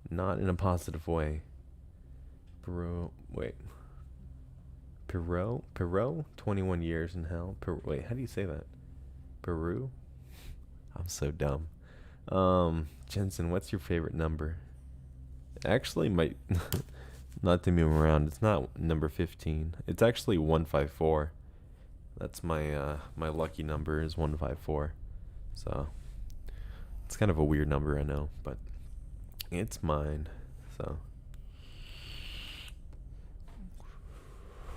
Not in a positive way. Perot? 21 years in hell. Wait, how do you say that? Peru? I'm so dumb. Jensen, what's your favorite number? Actually, not to move around, it's not number 15. It's actually 154. That's my lucky number is 154. So it's kind of a weird number, I know, but it's mine. So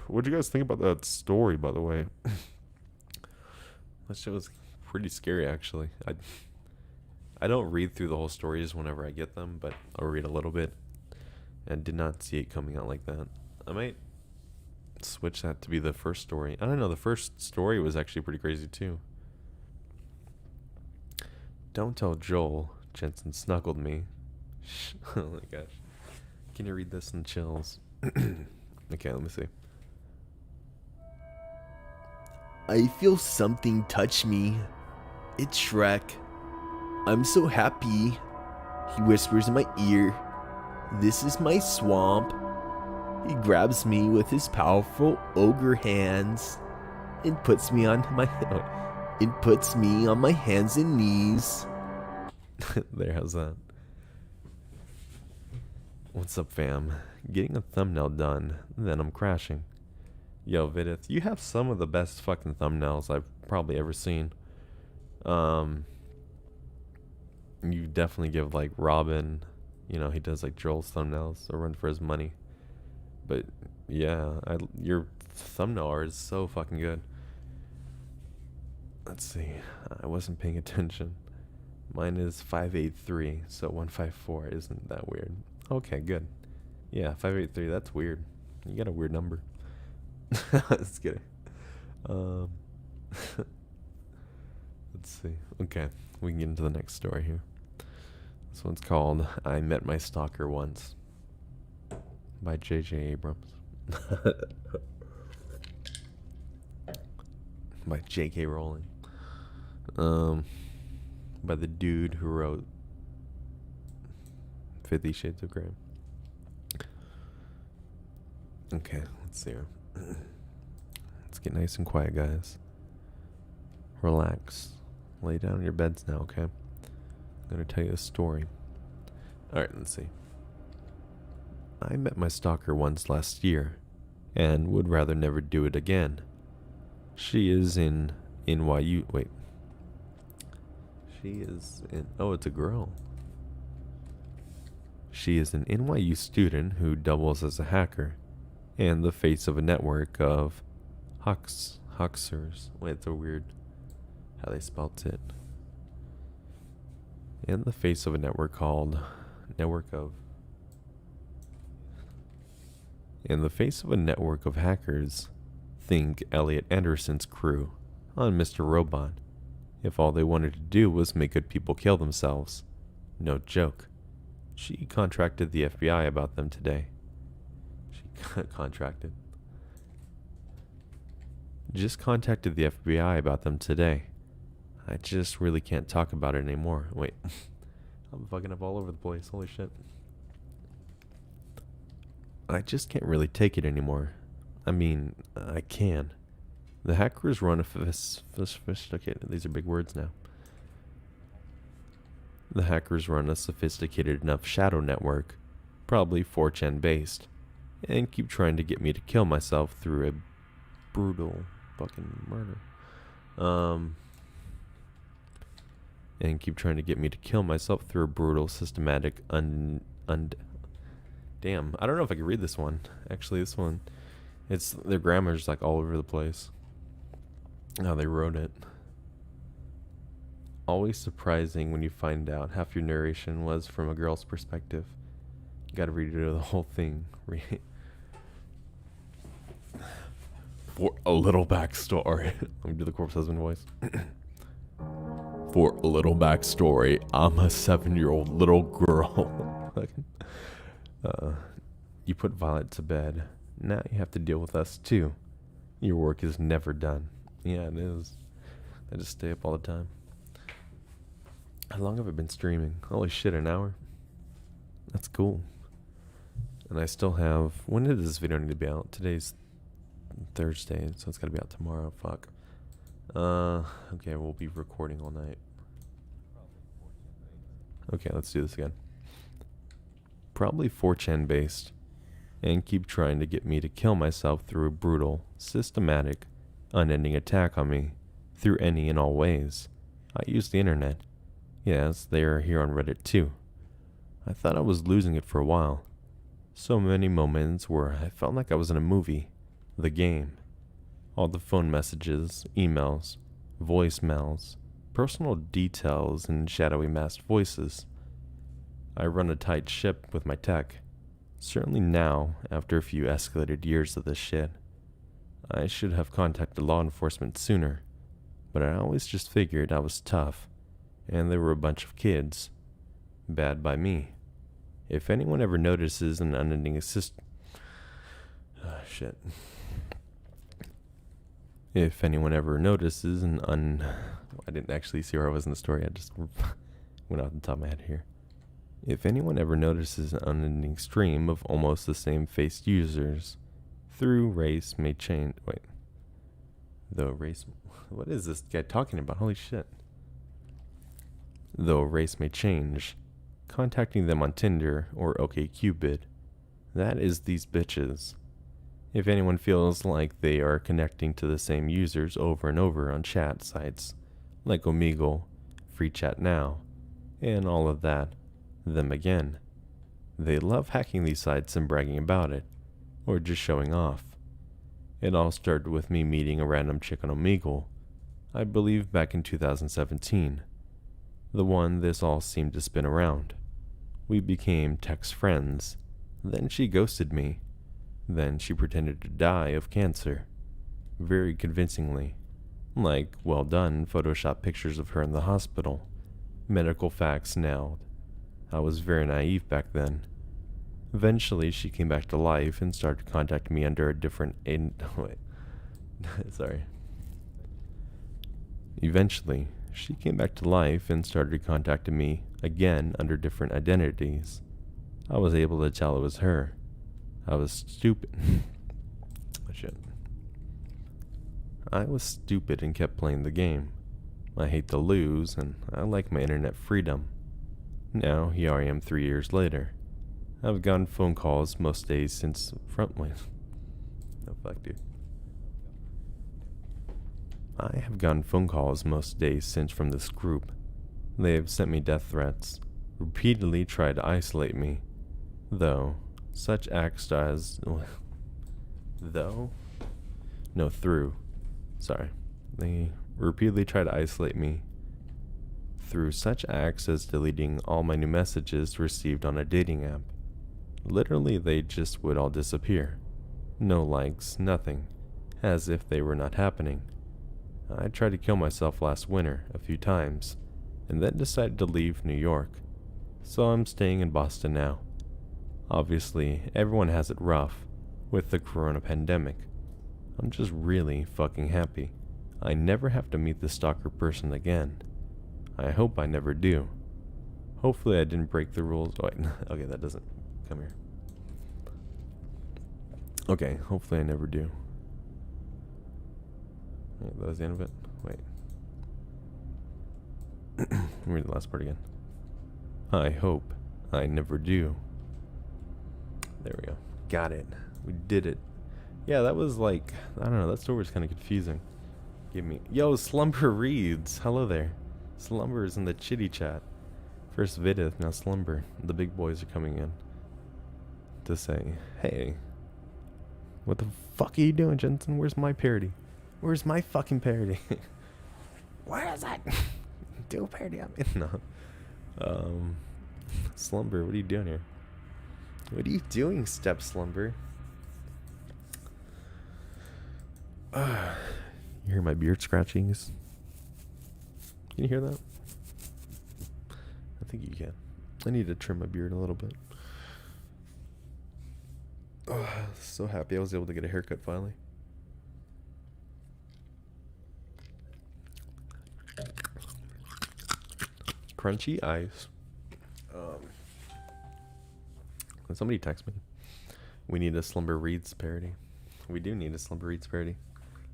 what'd you guys think about that story, by the way? That shit was pretty scary, actually. I don't read through the whole stories whenever I get them, but I'll read a little bit. And did not see it coming out like that. I might switch that to be the first story. I don't know, the first story was actually pretty crazy too. Don't tell Joel. Jensen snuggled me. Oh my gosh. Can you read this in chills? Okay, let me see. I feel something touch me. It's Shrek. I'm so happy. He whispers in my ear. This is my swamp. He grabs me with his powerful ogre hands and puts me on my hands and knees. There, how's that? What's up, fam? Getting a thumbnail done, then I'm crashing. Yo, Vidith, you have some of the best fucking thumbnails I've probably ever seen. You definitely give like Robin, you know, he does like Joel's thumbnails, a run for his money. But yeah, your thumbnail art is so fucking good. Let's see, I wasn't paying attention. Mine is 583, so 154 isn't that weird. Okay, good. Yeah, 583, that's weird. You got a weird number. Just kidding. Let's see. Okay, we can get into the next story here. This one's called I Met My Stalker Once by J.J. Abrams. By J.K. Rowling. by the dude who wrote 50 Shades of Grey. Okay, let's see here. Let's get nice and quiet, guys. Relax. Lay down in your beds now, okay? I'm gonna tell you a story. Alright, let's see. I met my stalker once last year, and would rather never do it again. She is in NYU. Wait. She is in. Oh, it's a girl. She is an NYU student who doubles as a hacker, and the face of a network of Huxers. Wait, it's so weird how they spelt it. And the face of a network called In the face of a network of hackers, think Elliot Anderson's crew on Mr. Robot. If all they wanted to do was make good people kill themselves. No joke. She contracted the FBI about them today. Just contacted the FBI about them today. I just really can't talk about it anymore. Wait. I'm fucking up all over the place. Holy shit. I just can't really take it anymore. I mean, I can. The hackers run a sophisticated... These are big words now. The hackers run a sophisticated enough shadow network, probably 4chan based, and keep trying to get me to kill myself through a brutal fucking murder. And keep trying to get me to kill myself through a brutal, systematic, Damn, I don't know if I can read this one. Actually, this one, their grammar's like all over the place. How they wrote it. Always surprising when you find out half your narration was from a girl's perspective. You gotta read the whole thing. For a little backstory. Let me do the corpse husband voice. For a little backstory, I'm a 7-year-old little girl. You put Violet to bed. Now you have to deal with us too. Your work is never done. Yeah, it is. I just stay up all the time. How long have I been streaming? Holy shit, an hour? That's cool. And I still have... When did this video need to be out? Today's Thursday, so it's gotta be out tomorrow. Fuck. Okay, we'll be recording all night. Okay, let's do this again. Probably 4chan based, and keep trying to get me to kill myself through a brutal, systematic, unending attack on me, through any and all ways. I use the internet. Yes, they are here on Reddit too. I thought I was losing it for a while. So many moments where I felt like I was in a movie, the game. All the phone messages, emails, voicemails, personal details, and shadowy masked voices. I run a tight ship with my tech. Certainly now, after a few escalated years of this shit. I should have contacted law enforcement sooner, but I always just figured I was tough, and they were a bunch of kids. Bad by me. If anyone ever notices an unending shit. If anyone ever notices I didn't actually see where I was in the story, I just went off the top of my head here. If anyone ever notices an unending stream of almost the same faced users, through race may change. Wait. Though race. What is this guy talking about? Holy shit. Though race may change, contacting them on Tinder or OkCupid, that is these bitches. If anyone feels like they are connecting to the same users over and over on chat sites, like Omegle, Free Chat Now, and all of that, them again. They love hacking these sites and bragging about it, or just showing off. It all started with me meeting a random chick on Omegle, I believe back in 2017, the one this all seemed to spin around. We became text friends, then she ghosted me, then she pretended to die of cancer, very convincingly, like well done Photoshop pictures of her in the hospital, medical facts nailed. I was very naive back then. Eventually, she came back to life and started contacting me under a different... Eventually, She came back to life and started contacting me again under different identities. I was able to tell it was her. I was stupid. Oh, shit. I was stupid and kept playing the game. I hate to lose, and I like my internet freedom. Now, here I am 3 years later. I've gotten phone calls most days since No fuck, dude. I have gotten phone calls most days since from this group. They have sent me death threats, repeatedly tried to isolate me. Though, such acts as... They repeatedly try to isolate me through such acts as deleting all my new messages received on a dating app. Literally, they just would all disappear. No likes, nothing, as if they were not happening. I tried to kill myself last winter a few times, and then decided to leave New York. So I'm staying in Boston now. Obviously, everyone has it rough with the corona pandemic. I'm just really fucking happy I never have to meet the stalker person again. I hope I never do. Hopefully I didn't break the rules. Oh, wait. Okay, that doesn't... Come here. Okay, hopefully I never do. Wait, that was the end of it? Wait. Let me read the last part again. I hope I never do. There we go. Got it. We did it. Yeah, that was like... I don't know, that story was kind of confusing. Give me... Yo, Slumber reads. Hello there. Slumber is in the chitty chat. First Vidith, now Slumber. The big boys are coming in to say, hey, what the fuck are you doing, Jensen? Where's my parody? Where's my fucking parody? Where is it? Do a parody on me. No. Slumber, what are you doing here? What are you doing, Step Slumber? You hear my beard scratchings? Can you hear that? I think you can. I need to trim my beard a little bit. Oh, so happy I was able to get a haircut finally. Crunchy ice. Somebody text me. We need a Slumber Reads parody. We do need a Slumber Reads parody.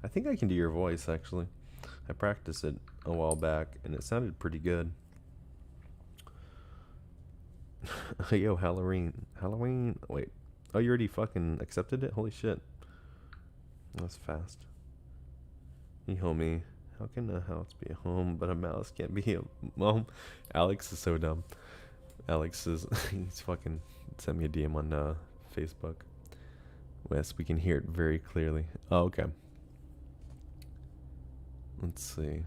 I think I can do your voice, actually. I practiced it a while back, and it sounded pretty good. Yo, Halloween. Wait. Oh, you already fucking accepted it? Holy shit. That's fast. You homie. How can a house be a home, but a mouse can't be a home? Alex is so dumb. Alex is... he's fucking... sent me a DM on Facebook. Yes, we can hear it very clearly. Oh, okay. Let's see.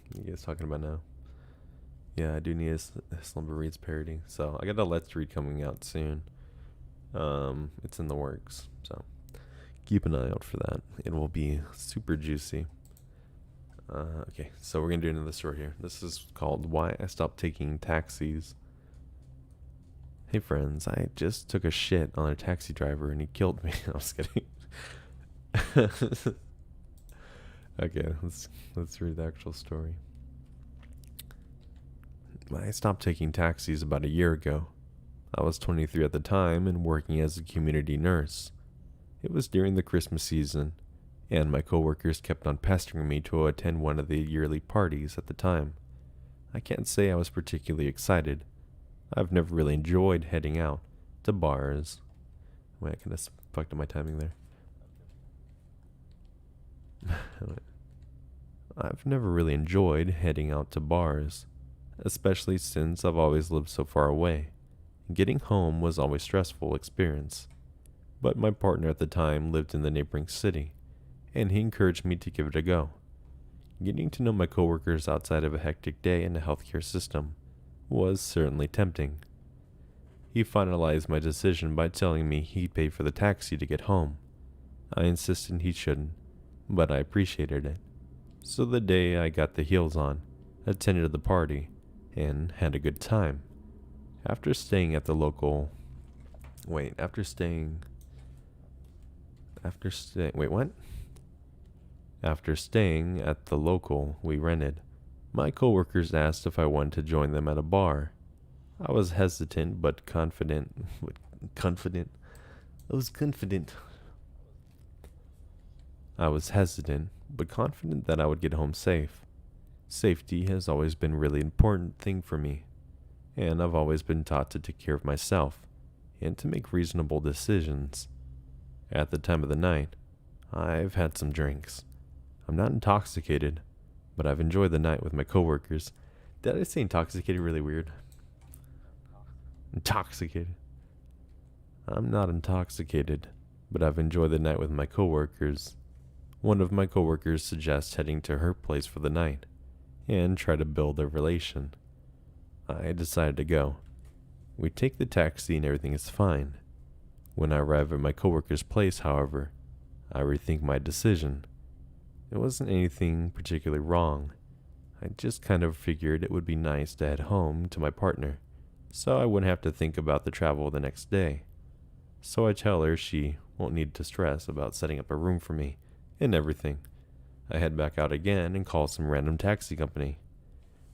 What are you guys talking about now? Yeah, I do need a Slumber Reads parody. So, I got a Let's Read coming out soon. It's in the works. So, keep an eye out for that. It will be super juicy. Okay, so we're going to do another story here. This is called Why I Stopped Taking Taxis. Hey friends, I just took a shit on a taxi driver and he killed me. I'm just kidding. Okay, let's read the actual story. I stopped taking taxis about a year ago. I was 23 at the time and working as a community nurse. It was during the Christmas season, and my coworkers kept on pestering me to attend one of the yearly parties at the time. I can't say I was particularly excited. I've never really enjoyed heading out to bars. Wait, I kind of fucked up my timing there. I've never really enjoyed heading out to bars, especially since I've always lived so far away. Getting home was always a stressful experience. But my partner at the time lived in the neighboring city, and he encouraged me to give it a go. Getting to know my coworkers outside of a hectic day in the healthcare system was certainly tempting. He finalized my decision by telling me he'd pay for the taxi to get home. I insisted he shouldn't, but I appreciated it. So the day I got the heels on, attended the party, and had a good time. After staying at the local... Wait, what? After staying at the local we rented, my coworkers asked if I wanted to join them at a bar. I was hesitant but confident. Confident? I was confident. I was hesitant but confident that I would get home safe. Safety has always been a really important thing for me, and I've always been taught to take care of myself and to make reasonable decisions. At the time of the night, I've had some drinks. I'm not intoxicated, but I've enjoyed the night with my coworkers. Did I say intoxicated really weird? Intoxicated. I'm not intoxicated, but I've enjoyed the night with my coworkers. One of my coworkers suggests heading to her place for the night and try to build a relation. I decided to go. We take the taxi and everything is fine. When I arrive at my coworker's place, however, I rethink my decision. It wasn't anything particularly wrong. I just kind of figured it would be nice to head home to my partner, so I wouldn't have to think about the travel the next day. So I tell her she won't need to stress about setting up a room for me and everything. I head back out again and call some random taxi company.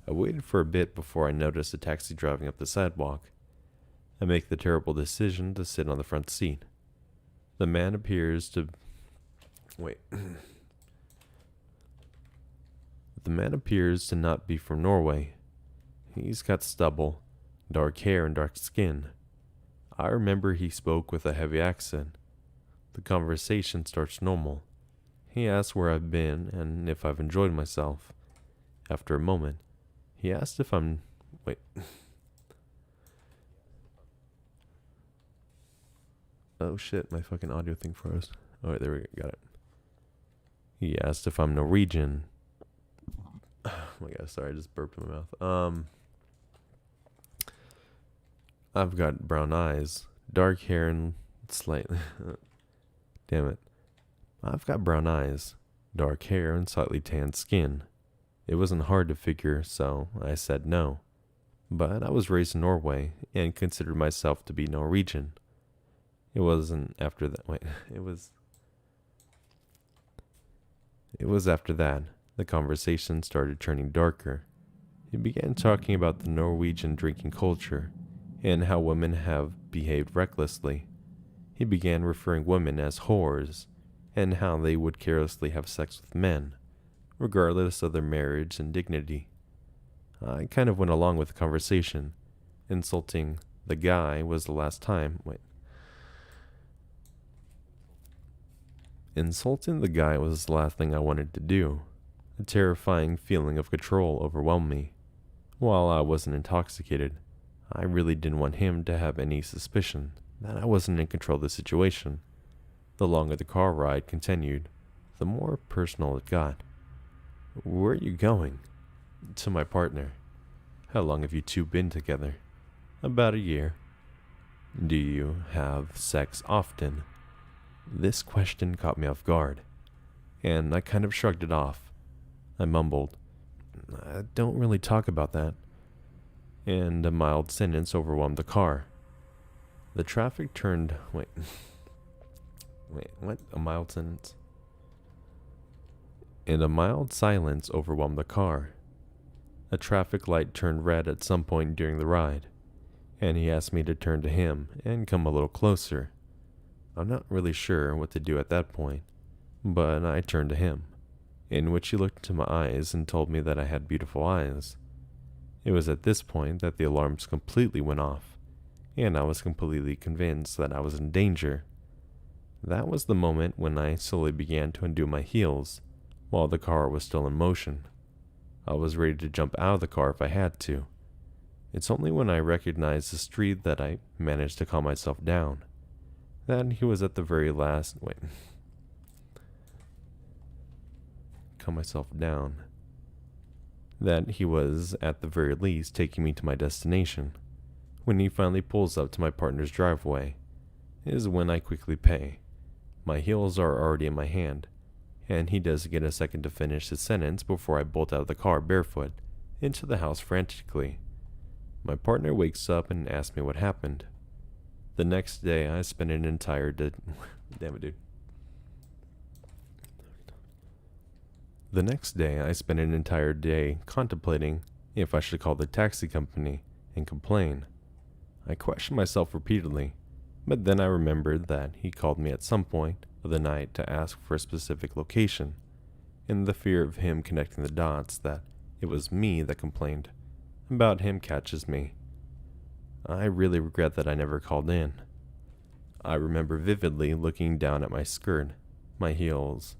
I waited for a bit before I noticed a taxi driving up the sidewalk. I make the terrible decision to sit on the front seat. The man appears to... Wait. The man appears to not be from Norway. He's got stubble, dark hair, and dark skin. I remember he spoke with a heavy accent. The conversation starts normal. He asks where I've been and if I've enjoyed myself. After a moment, he asked if I'm... Wait. Oh shit, my fucking audio thing froze. Alright, there we go, got it. He asked if I'm Norwegian. Oh my god, sorry, I just burped in my mouth. I've got brown eyes, dark hair, and slightly... Damn it. I've got brown eyes, dark hair, and slightly tanned skin. It wasn't hard to figure, so I said no. But I was raised in Norway and considered myself to be Norwegian. It wasn't after that. Wait, it was after that the conversation started turning darker. He began talking about the Norwegian drinking culture and how women have behaved recklessly. He began referring women as whores and how they would carelessly have sex with men, regardless of their marriage and dignity. I kind of went along with the conversation. Insulting the guy was the last time. Insulting the guy was the last thing I wanted to do. A terrifying feeling of control overwhelmed me. While I wasn't intoxicated, I really didn't want him to have any suspicion that I wasn't in control of the situation. The longer the car ride continued, the more personal it got. Where are you going? To my partner. How long have you two been together? About a year. Do you have sex often? This question caught me off guard, and I kind of shrugged it off. I mumbled, I don't really talk about that. And a mild sentence overwhelmed the car. The traffic turned... Wait, what? A mild sentence? And a mild silence overwhelmed the car. A traffic light turned red at some point during the ride, and he asked me to turn to him and come a little closer. I'm not really sure what to do at that point, but I turned to him, in which he looked into my eyes and told me that I had beautiful eyes. It was at this point that the alarms completely went off, and I was completely convinced that I was in danger. That was the moment when I slowly began to undo my heels, while the car was still in motion. I was ready to jump out of the car if I had to. It's only when I recognized the street that I managed to calm myself down. That he was at the very last... Calm myself down. That he was, at the very least, taking me to my destination. When he finally pulls up to my partner's driveway, is when I quickly pay. My heels are already in my hand, and he does get a second to finish his sentence before I bolt out of the car barefoot, into the house frantically. My partner wakes up and asks me what happened. The next day, I spent an entire Damn it, dude. The next day, I spent an entire day contemplating if I should call the taxi company and complain. I questioned myself repeatedly, but then I remembered that he called me at some point of the night to ask for a specific location, in the fear of him connecting the dots that it was me that complained about him catches me. I really regret that I never called in. I remember vividly looking down at my skirt, my heels,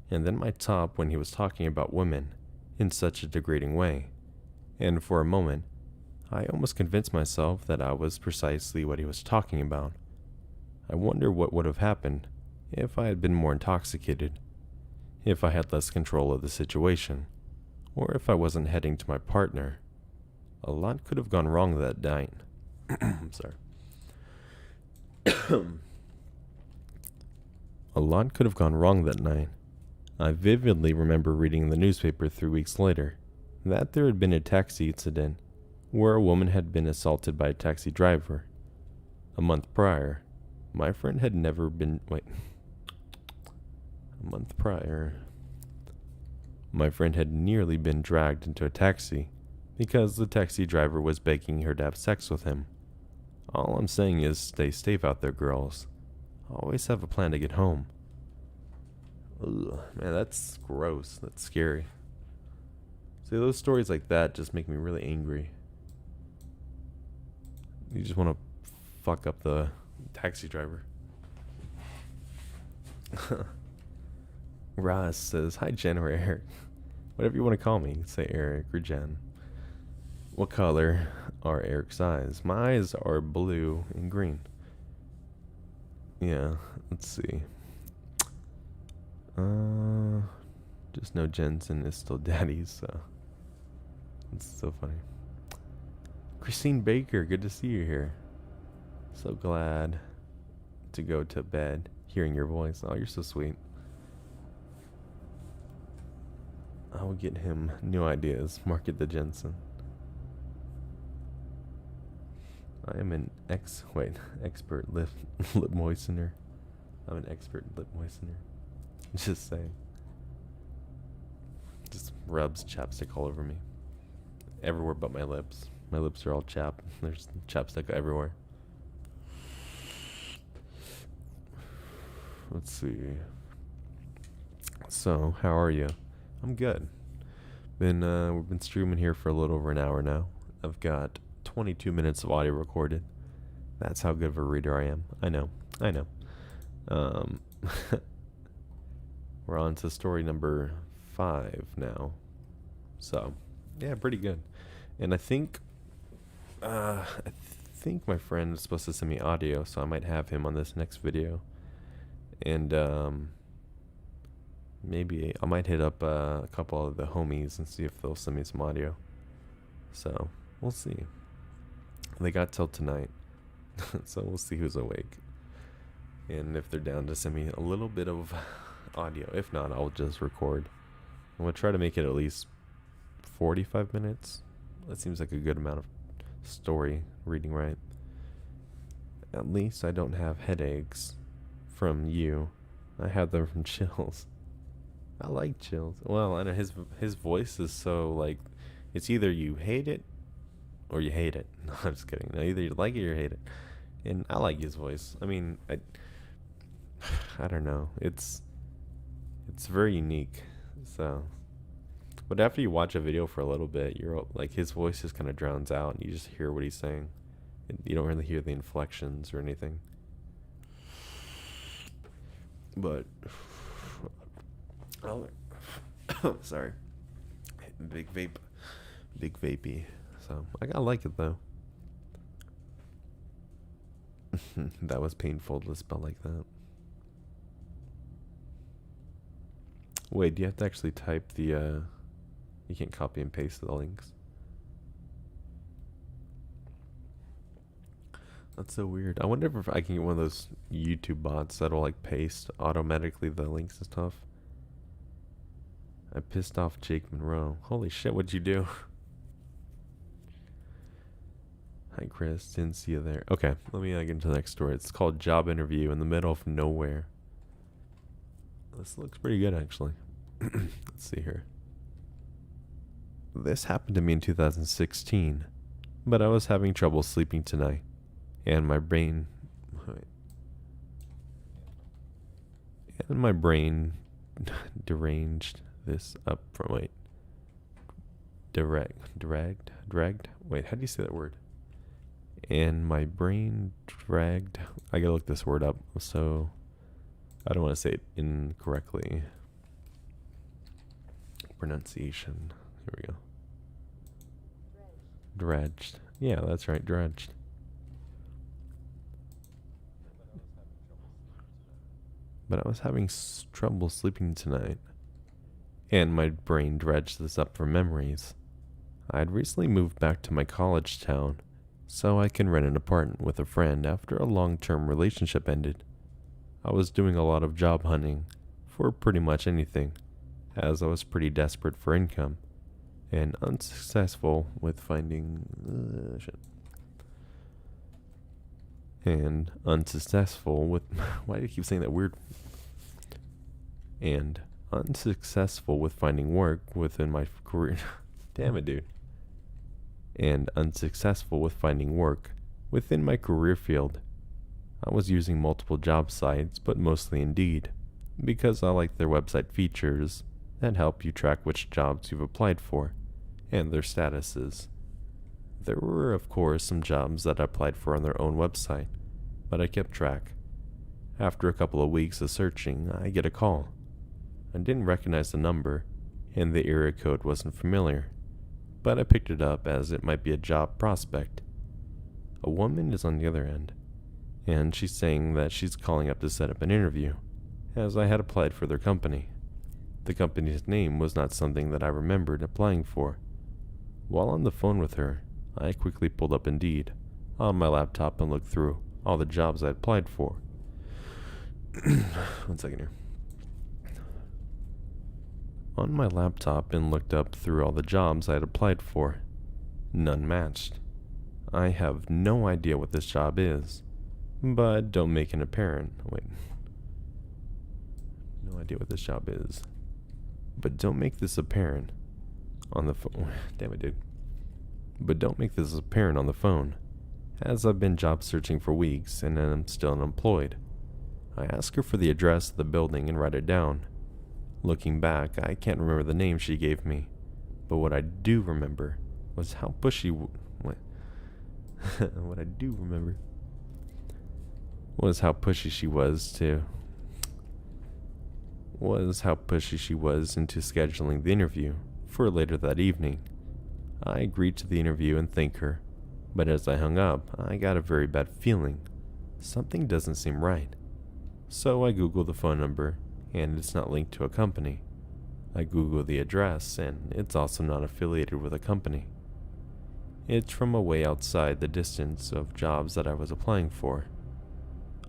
and then my top when he was talking about women in such a degrading way, and for a moment, I almost convinced myself that I was precisely what he was talking about. I wonder what would have happened if I had been more intoxicated, if I had less control of the situation, or if I wasn't heading to my partner. A lot could have gone wrong that night. I'm sorry. A lot could have gone wrong that night. I vividly remember reading in the newspaper 3 weeks later that there had been a taxi incident where a woman had been assaulted by a taxi driver. A month prior, my friend had never been. A month prior, my friend had nearly been dragged into a taxi because the taxi driver was begging her to have sex with him. All I'm saying is stay safe out there, girls. Always have a plan to get home. Ugh, man, that's gross. That's scary. See, those stories like that just make me really angry. You just want to fuck up the taxi driver. Ross says, hi Jen or Eric. Whatever you want to call me. Say Eric or Jen. What color are Eric's eyes? My eyes are blue and green. Yeah, let's see. Just know Jensen is still daddy, so it's so funny. Christine Baker, good to see you here. So glad to go to bed hearing your voice. Oh, you're so sweet. I will get him new ideas. Market the Jensen. I am an expert lip moistener. I'm an expert lip moistener. Just saying. Just rubs chapstick all over me. Everywhere but my lips. My lips are all chapped. There's chapstick everywhere. Let's see. So, how are you? I'm good. We've been streaming here for a little over an hour now. I've got 22 minutes of audio recorded. That's how good of a reader I am. I know. We're on to story number 5 now. So, yeah, pretty good. And I think my friend is supposed to send me audio, so I might have him on this next video. And maybe I might hit up a couple of the homies and see if they'll send me some audio. So, we'll see. They got till tonight. So we'll see who's awake. And if they're down to send me a little bit of audio. If not, I'll just record. I'm going to try to make it at least 45 minutes. That seems like a good amount of story reading, right? At least I don't have headaches from you. I have them from Chills. I like Chills. Well, I know his voice is so like, it's either you hate it or you hate it. No, I'm just kidding. No, either you like it or you hate it. And I like his voice. I mean, I don't know. It's very unique. So, but after you watch a video for a little bit, you're like, his voice just kind of drowns out, and you just hear what he's saying. And you don't really hear the inflections or anything. But sorry, big vapey. So I like it though. That was painful to spell like that. Wait, do you have to actually type the you can't copy and paste the links? That's so weird. I wonder if I can get one of those YouTube bots that'll like paste automatically the links and stuff. I pissed off Jake Monroe. Holy shit, what'd you do? Hi Chris, didn't see you there. Okay, let me get into the next story. It's called Job Interview in the Middle of Nowhere. This looks pretty good actually. Let's see here. This happened to me in 2016, but I was having trouble sleeping tonight, and my brain deranged this up from dragged. Wait, how do you say that word? And my brain dragged. I gotta look this word up, so I don't want to say it incorrectly. Pronunciation. Here we go. Dredged. Yeah, that's right, dredged. But I was having trouble sleeping tonight, and my brain dredged this up from memories. I had recently moved back to my college town, so I can rent an apartment with a friend after a long-term relationship ended. I was doing a lot of job hunting for pretty much anything, as I was pretty desperate for income, and unsuccessful with finding why do you keep saying that weird? And unsuccessful with finding work within my career. Damn it, dude. And unsuccessful with finding work within my career field. I was using multiple job sites, but mostly Indeed, because I like their website features that help you track which jobs you've applied for and their statuses. There were, of course, some jobs that I applied for on their own website, but I kept track. After a couple of weeks of searching, I get a call. I didn't recognize the number, and the area code wasn't familiar, but I picked it up as it might be a job prospect. A woman is on the other end, and she's saying that she's calling up to set up an interview, as I had applied for their company. The company's name was not something that I remembered applying for. While on the phone with her, I quickly pulled up Indeed on my laptop and looked through all the jobs I applied for. 1 second here. On my laptop and looked up through all the jobs I had applied for. None matched. I have no idea what this job is, but don't make it apparent. Wait. No idea what this job is, but don't make this apparent on the phone. Damn it, dude. But don't make this apparent on the phone, as I've been job searching for weeks and I'm still unemployed. I ask her for the address of the building and write it down. Looking back, I can't remember the name she gave me, but what I do remember was how pushy what I do remember was how pushy she was into scheduling the interview for later that evening. I agreed to the interview and thanked her, but as I hung up, I got a very bad feeling. Something doesn't seem right. So I Googled the phone number, and it's not linked to a company. I Googled the address, and it's also not affiliated with a company. It's from a way outside the distance of jobs that I was applying for,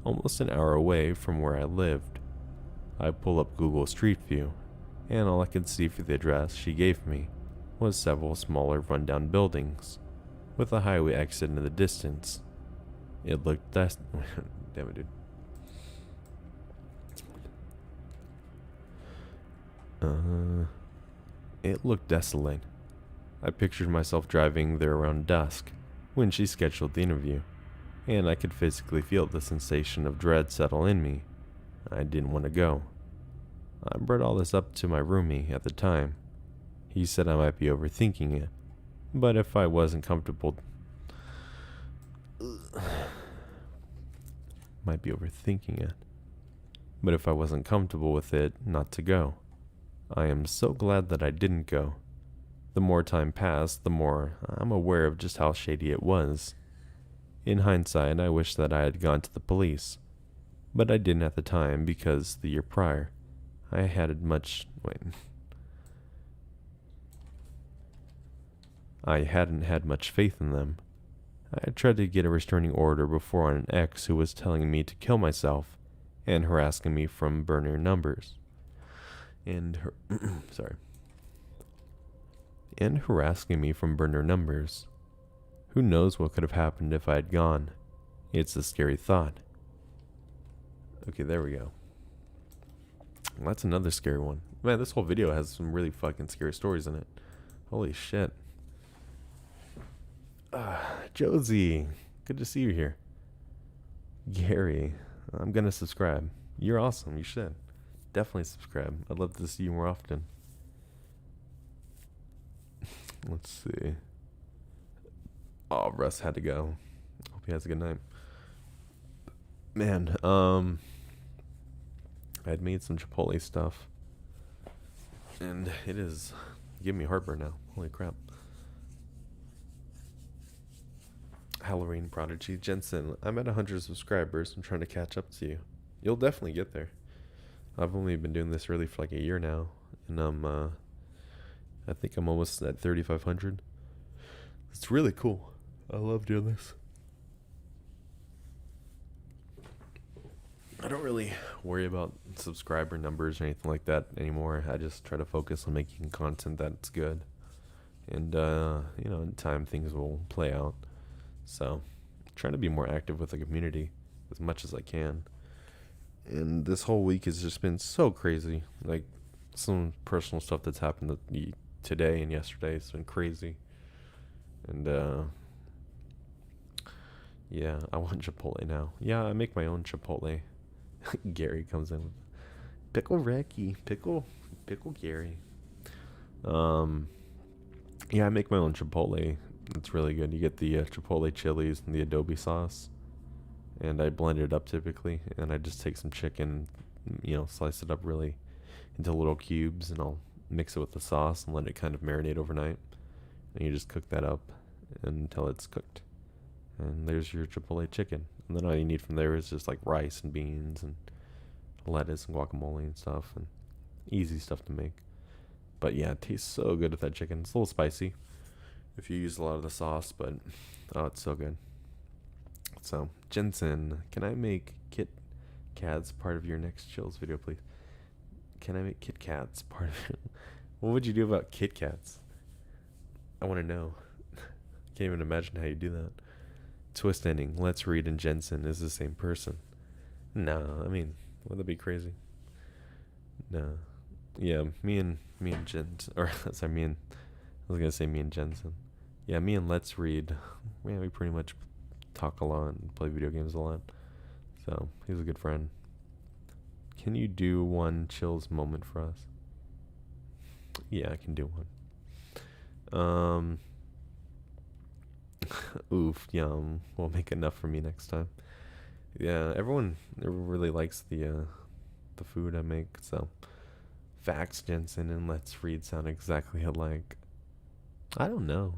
almost an hour away from where I lived. I pull up Google Street View, and all I could see for the address she gave me was several smaller rundown buildings, with a highway exit in the distance. It looked damn it, dude. It looked desolate. I pictured myself driving there around dusk when she scheduled the interview, and I could physically feel the sensation of dread settle in me. I didn't want to go. I brought all this up to my roomie at the time. He said I might be overthinking it, but if I wasn't comfortable with it, not to go. I am so glad that I didn't go. The more time passed, the more I'm aware of just how shady it was. In hindsight, I wish that I had gone to the police, but I didn't at the time because the year prior, I hadn't had much faith in them. I had tried to get a restraining order before on an ex who was telling me to kill myself and harassing me from burner numbers. And harassing me from burner numbers. Who knows what could have happened if I had gone? It's a scary thought. Okay, there we go. That's another scary one. Man, this whole video has some really fucking scary stories in it. Holy shit. Josie, good to see you here. Gary, I'm gonna subscribe. You're awesome. You should definitely subscribe. I'd love to see you more often. Let's see. Oh, Russ had to go. Hope he has a good night. Man, I'd made some Chipotle stuff, and it is giving me heartburn now. Holy crap. Halloween Prodigy Jensen, I'm at 100 subscribers. I'm trying to catch up to you. You'll definitely get there. I've only been doing this really for like a year now, and I think I'm almost at 3,500. It's really cool. I love doing this. I don't really worry about subscriber numbers or anything like that anymore. I just try to focus on making content that's good. And, in time things will play out. So, I'm trying to be more active with the community as much as I can. And this whole week has just been so crazy. Like, some personal stuff that's happened today and yesterday has been crazy. And, yeah, I want Chipotle now. Yeah, I make my own Chipotle. Gary comes in with Pickle Ricky. Pickle Gary. Yeah, I make my own Chipotle. It's really good. You get the Chipotle chilies and the adobe sauce. And I blend it up typically. And I just take some chicken, slice it up really into little cubes. And I'll mix it with the sauce and let it kind of marinate overnight. And you just cook that up until it's cooked. And there's your Chipotle chicken. And then all you need from there is just like rice and beans and lettuce and guacamole and stuff. And easy stuff to make. But yeah, it tastes so good with that chicken. It's a little spicy if you use a lot of the sauce, but oh, it's so good. So, Jensen, can I make Kit Kats part of your next Chills video, please? Can I make Kit Kats part of it? What would you do about Kit Kats? I want to know. Can't even imagine how you do that. Twist ending. Let's Read and Jensen is the same person. No, I mean, would that be crazy? No. Yeah, me and Jensen, or sorry, I was gonna say me and Jensen. Yeah, me and Let's Read. Yeah, we pretty much talk a lot and play video games a lot. So he's a good friend. Can you do one Chills moment for us? Yeah, I can do one. Oof, yum. We'll make enough for me next time. Yeah, everyone really likes the food I make. So Facts Jensen and Let's Read sound exactly alike. I don't know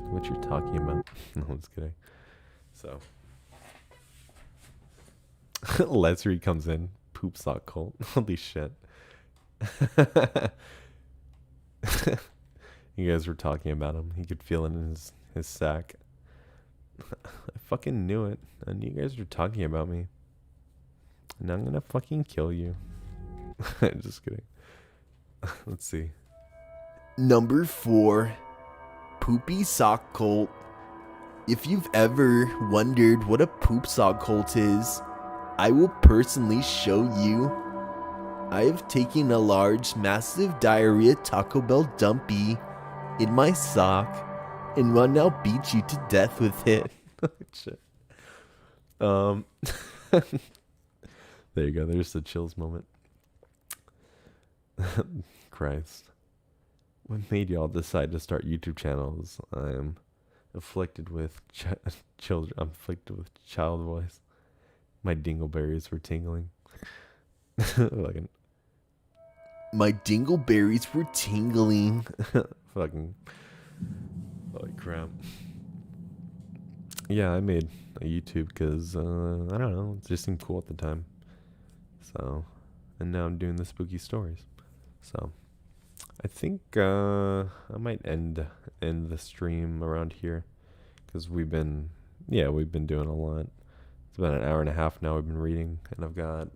what you're talking about. No, I'm just kidding. So Let's Read comes in. Poop sock cult. Holy shit. You guys were talking about him. He could feel it in his sack. I fucking knew it. I knew you guys were talking about me. And I'm gonna fucking kill you. Just kidding. Let's see. Number 4, Poopy Sock Cult. If you've ever wondered what a poop sock cult is, I will personally show you. I have taken a large, massive diarrhea Taco Bell dumpy in my sock and will now beat you to death with it. Shit. There you go. There's the Chills moment. Christ. What made y'all decide to start YouTube channels? I am afflicted with children. I'm afflicted with child voice. My dingleberries were tingling. Fucking. My dingleberries were tingling. Fucking. Holy crap. Yeah, I made a YouTube because, I don't know, it just seemed cool at the time. So, and now I'm doing the spooky stories. So, I think I might end the stream around here because we've been doing a lot. It's about an hour and a half now. We've been reading, and I've got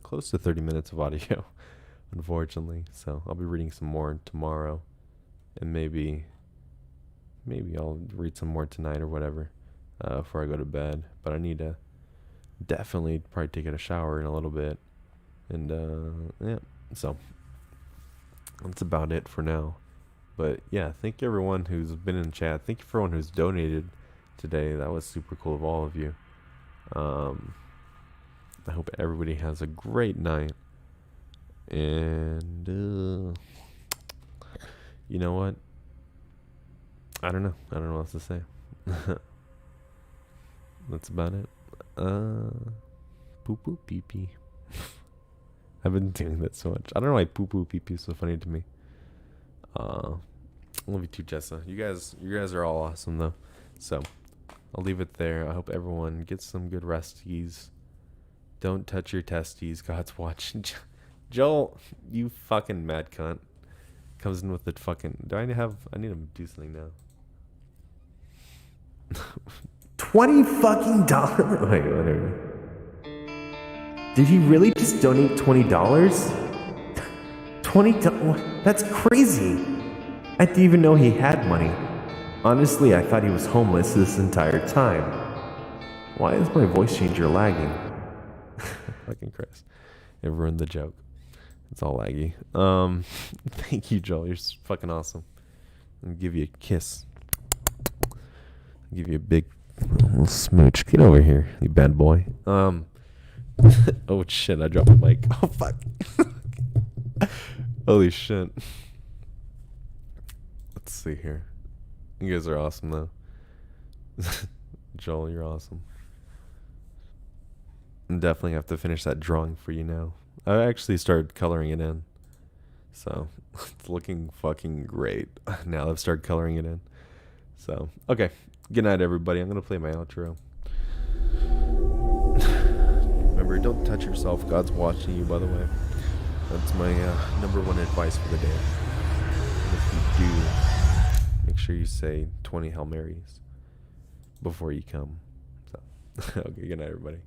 close to 30 minutes of audio, unfortunately. So I'll be reading some more tomorrow, and maybe I'll read some more tonight or whatever before I go to bed. But I need to definitely probably take a shower in a little bit And yeah, so that's about it for now. But yeah, thank you everyone who's been in chat. Thank you for everyone who's donated today. That was super cool of all of you. I hope everybody has a great night. And you know what? I don't know. I don't know what else to say. That's about it. Poo poo pee pee. I've been doing that so much. I don't know why poo poo pee pee is so funny to me. I love you too, Jessa. You guys are all awesome though. So I'll leave it there. I hope everyone gets some good resties. Don't touch your testes. God's watching. Joel, you fucking mad cunt. Comes in with the fucking. I need to do something now. $20 fucking dollars. Wait, whatever. Did he really just donate $20? $20? That's crazy. I didn't even know he had money. Honestly, I thought he was homeless this entire time. Why is my voice changer lagging? Fucking Chris. It ruined the joke. It's all laggy. Thank you, Joel. You're fucking awesome. I'll give you a kiss. I'll give you a big little smooch. Get over here, you bad boy. Oh shit, I dropped the mic. Oh fuck. Holy shit. Let's see here. You guys are awesome though. Joel, you're awesome. I definitely have to finish that drawing for you now. I actually started coloring it in. So it's looking fucking great. Now I've started coloring it in. So, okay. Good night, everybody. I'm going to play my outro. Remember, don't touch yourself. God's watching you, by the way. That's my number one advice for the day. And if you do, make sure you say 20 Hail Marys before you come. So, okay, good night, everybody.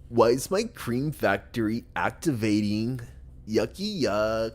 Why is my cream factory activating? Yucky yuck.